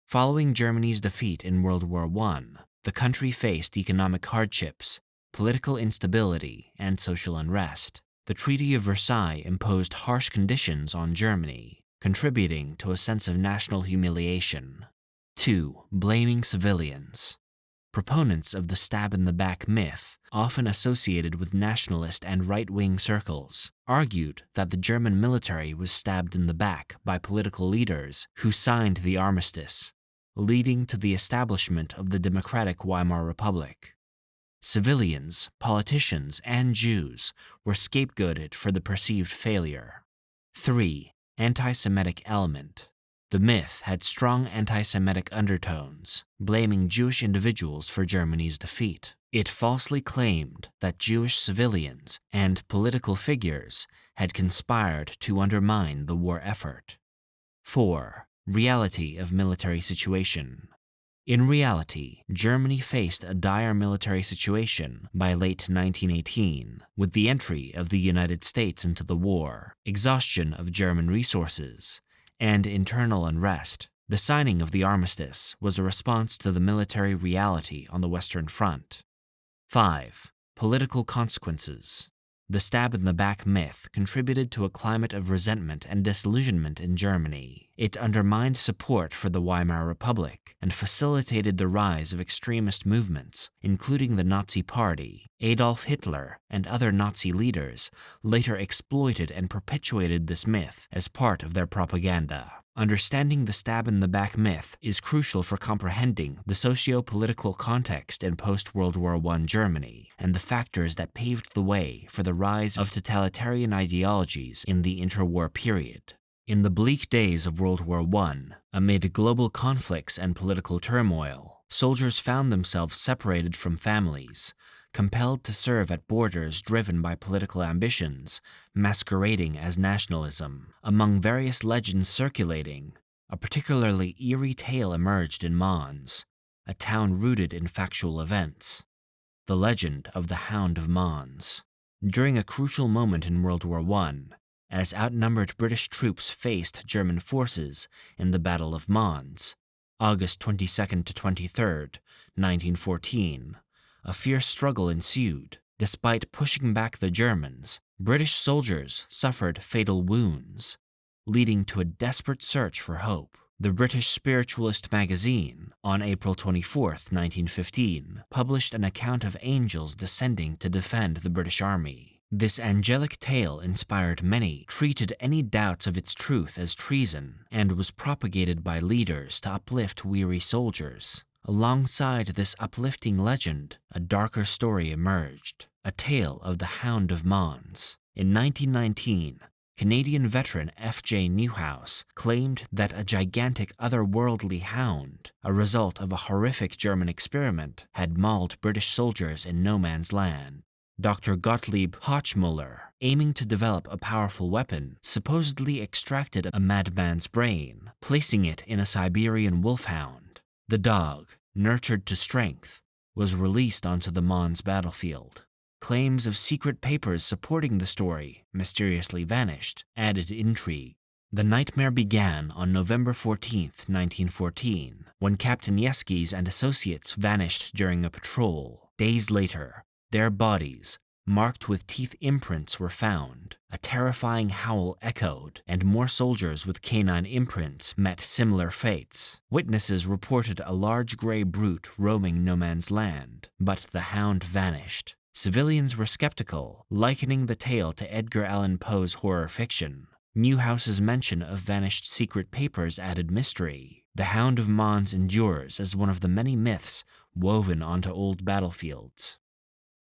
Following Germany's defeat in World War I, the country faced economic hardships, political instability, and social unrest. The Treaty of Versailles imposed harsh conditions on Germany, contributing to a sense of national humiliation. 2. Blaming civilians. Proponents of the stab-in-the-back myth, often associated with nationalist and right-wing circles, argued that the German military was stabbed in the back by political leaders who signed the armistice, leading to the establishment of the democratic Weimar Republic. Civilians, politicians, and Jews were scapegoated for the perceived failure. 3. Anti-Semitic element. The myth had strong anti-Semitic undertones, blaming Jewish individuals for Germany's defeat. It falsely claimed that Jewish civilians and political figures had conspired to undermine the war effort. 4. Reality of military situation. In reality, Germany faced a dire military situation by late 1918, with the entry of the United States into the war, exhaustion of German resources, and internal unrest. The signing of the armistice was a response to the military reality on the Western Front. 5. Political consequences. The stab-in-the-back myth contributed to a climate of resentment and disillusionment in Germany. It undermined support for the Weimar Republic and facilitated the rise of extremist movements, including the Nazi Party. Adolf Hitler and other Nazi leaders later exploited and perpetuated this myth as part of their propaganda. Understanding the stab-in-the-back myth is crucial for comprehending the socio-political context in post-World War I Germany and the factors that paved the way for the rise of totalitarian ideologies in the interwar period. In the bleak days of World War I, amid global conflicts and political turmoil, soldiers found themselves separated from families, compelled to serve at borders driven by political ambitions, masquerading as nationalism. Among various legends circulating, a particularly eerie tale emerged in Mons, a town rooted in factual events. The legend of the Hound of Mons. During a crucial moment in World War I, as outnumbered British troops faced German forces in the Battle of Mons, August 22nd to 23rd, 1914, a fierce struggle ensued. Despite pushing back the Germans, British soldiers suffered fatal wounds, leading to a desperate search for hope. The British spiritualist magazine, on April 24, 1915, published an account of angels descending to defend the British Army. This angelic tale inspired many, treated any doubts of its truth as treason, and was propagated by leaders to uplift weary soldiers. Alongside this uplifting legend, a darker story emerged, a tale of the Hound of Mons. In 1919, Canadian veteran F.J. Newhouse claimed that a gigantic otherworldly hound, a result of a horrific German experiment, had mauled British soldiers in no man's land. Dr. Gottlieb Hochmuller, aiming to develop a powerful weapon, supposedly extracted a madman's brain, placing it in a Siberian wolfhound. The dog, nurtured to strength, was released onto the Mons battlefield. Claims of secret papers supporting the story mysteriously vanished, added intrigue. The nightmare began on November 14, 1914, when Captain Yeskis and associates vanished during a patrol. Days later, their bodies, marked with teeth imprints, were found. A terrifying howl echoed, and more soldiers with canine imprints met similar fates. Witnesses reported a large gray brute roaming no man's land, but the hound vanished. Civilians were skeptical, likening the tale to Edgar Allan Poe's horror fiction. Newhouse's mention of vanished secret papers added mystery. The Hound of Mons endures as one of the many myths woven onto old battlefields.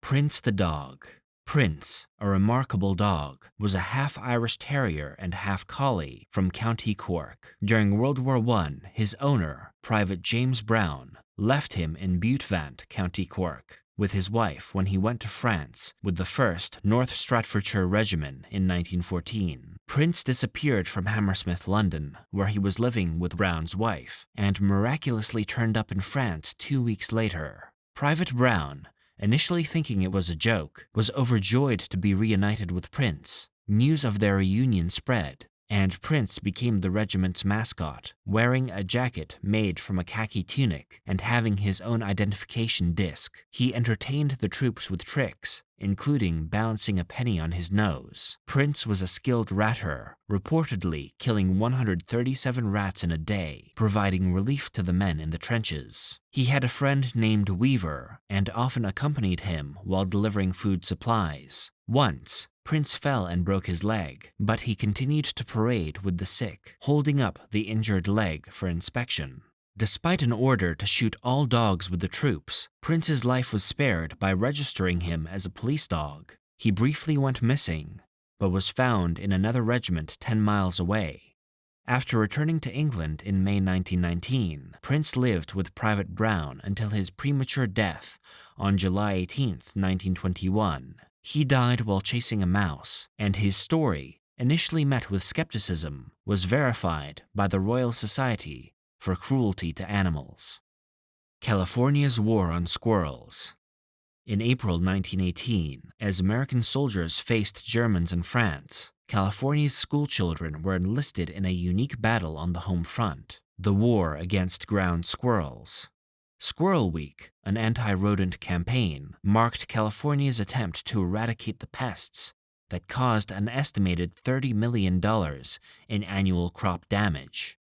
Prince the dog. Prince, a remarkable dog, was a half-Irish Terrier and half-Collie from County Cork. During World War I, his owner, Private James Brown, left him in Butevant, County Cork, with his wife when he went to France with the 1st North Stratfordshire Regiment in 1914. Prince disappeared from Hammersmith, London, where he was living with Brown's wife, and miraculously turned up in France 2 weeks later. Private Brown, initially thinking it was a joke, was overjoyed to be reunited with Prince. News of their reunion spread, and Prince became the regiment's mascot, wearing a jacket made from a khaki tunic and having his own identification disc. He entertained the troops with tricks, including balancing a penny on his nose. Prince was a skilled ratter, reportedly killing 137 rats in a day, providing relief to the men in the trenches. He had a friend named Weaver, and often accompanied him while delivering food supplies. Once, Prince fell and broke his leg, but he continued to parade with the sick, holding up the injured leg for inspection. Despite an order to shoot all dogs with the troops, Prince's life was spared by registering him as a police dog. He briefly went missing, but was found in another regiment 10 miles away. After returning to England in May 1919, Prince lived with Private Brown until his premature death on July 18, 1921. He died while chasing a mouse, and his story, initially met with skepticism, was verified by the Royal Society for Cruelty to Animals. California's War on Squirrels. In April 1918, as American soldiers faced Germans in France, California's schoolchildren were enlisted in a unique battle on the home front, the war against ground squirrels. Squirrel Week, an anti-rodent campaign, marked California's attempt to eradicate the pests that caused an estimated $30 million in annual crop damage.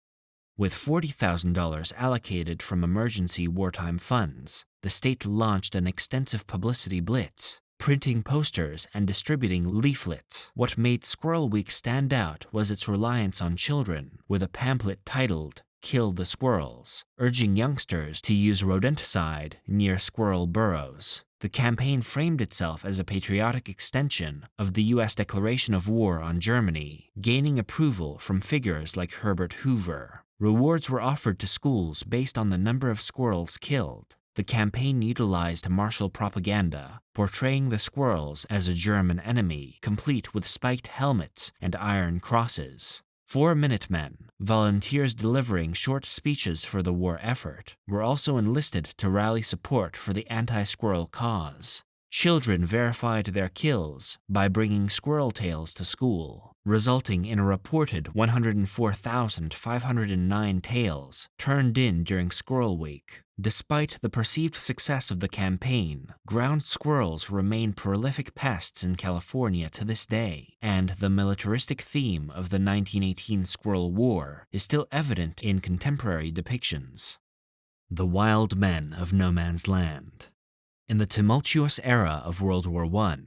With $40,000 allocated from emergency wartime funds, the state launched an extensive publicity blitz, printing posters and distributing leaflets. What made Squirrel Week stand out was its reliance on children, with a pamphlet titled "Kill the Squirrels," urging youngsters to use rodenticide near squirrel burrows. The campaign framed itself as a patriotic extension of the U.S. declaration of war on Germany, gaining approval from figures like Herbert Hoover. Rewards were offered to schools based on the number of squirrels killed. The campaign utilized martial propaganda, portraying the squirrels as a German enemy, complete with spiked helmets and iron crosses. 4 Minutemen, volunteers delivering short speeches for the war effort, were also enlisted to rally support for the anti-squirrel cause. Children verified their kills by bringing squirrel tails to school, resulting in a reported 104,509 tails turned in during Squirrel Week. Despite the perceived success of the campaign, ground squirrels remain prolific pests in California to this day, and the militaristic theme of the 1918 Squirrel War is still evident in contemporary depictions. The Wild Men of No Man's Land. In the tumultuous era of World War I,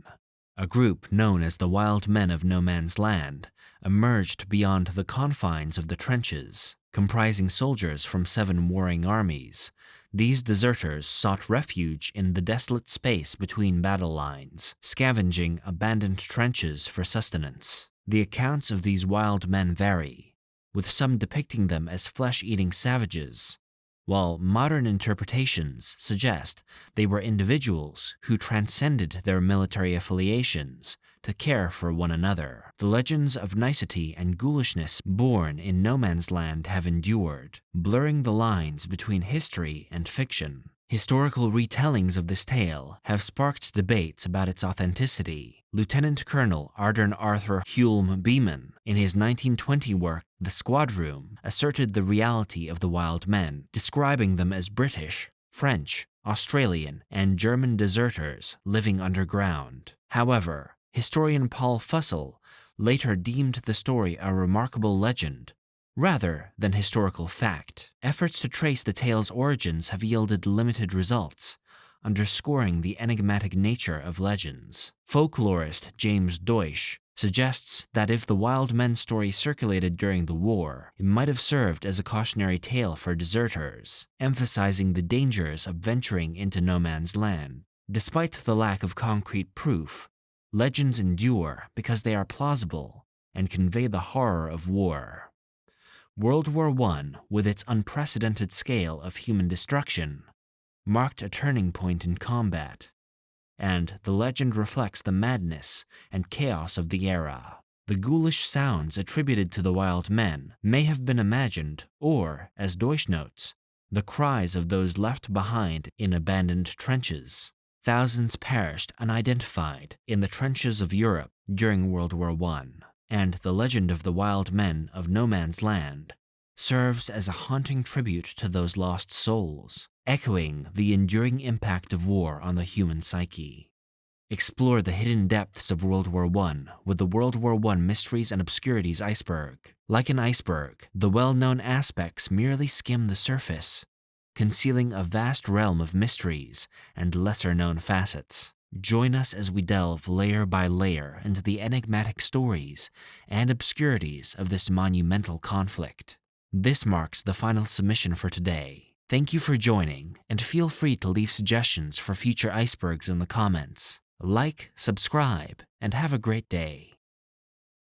a group known as the Wild Men of No Man's Land emerged beyond the confines of the trenches. Comprising soldiers from 7 warring armies, these deserters sought refuge in the desolate space between battle lines, scavenging abandoned trenches for sustenance. The accounts of these wild men vary, with some depicting them as flesh-eating savages, while modern interpretations suggest they were individuals who transcended their military affiliations to care for one another. The legends of nicety and ghoulishness born in No Man's Land have endured, blurring the lines between history and fiction. Historical retellings of this tale have sparked debates about its authenticity. Lieutenant Colonel Ardern Arthur Hulme Beeman, in his 1920 work The Squad Room, asserted the reality of the wild men, describing them as British, French, Australian, and German deserters living underground. However, historian Paul Fussell later deemed the story a remarkable legend, rather than historical fact. Efforts to trace the tale's origins have yielded limited results, underscoring the enigmatic nature of legends. Folklorist James Deutsch suggests that if the Wild Men story circulated during the war, it might have served as a cautionary tale for deserters, emphasizing the dangers of venturing into no man's land. Despite the lack of concrete proof, legends endure because they are plausible and convey the horror of war. World War I, with its unprecedented scale of human destruction, marked a turning point in combat, and the legend reflects the madness and chaos of the era. The ghoulish sounds attributed to the wild men may have been imagined, or, as Deutsch notes, the cries of those left behind in abandoned trenches. Thousands perished unidentified in the trenches of Europe during World War I. And the legend of the wild men of no man's land serves as a haunting tribute to those lost souls, echoing the enduring impact of war on the human psyche. Explore the hidden depths of World War I with the World War I Mysteries and Obscurities Iceberg. Like an iceberg, the well-known aspects merely skim the surface, concealing a vast realm of mysteries and lesser-known facets. Join us as we delve layer by layer into the enigmatic stories and obscurities of this monumental conflict. This marks the final submission for today. Thank you for joining, and feel free to leave suggestions for future icebergs in the comments. Like, subscribe, and have a great day.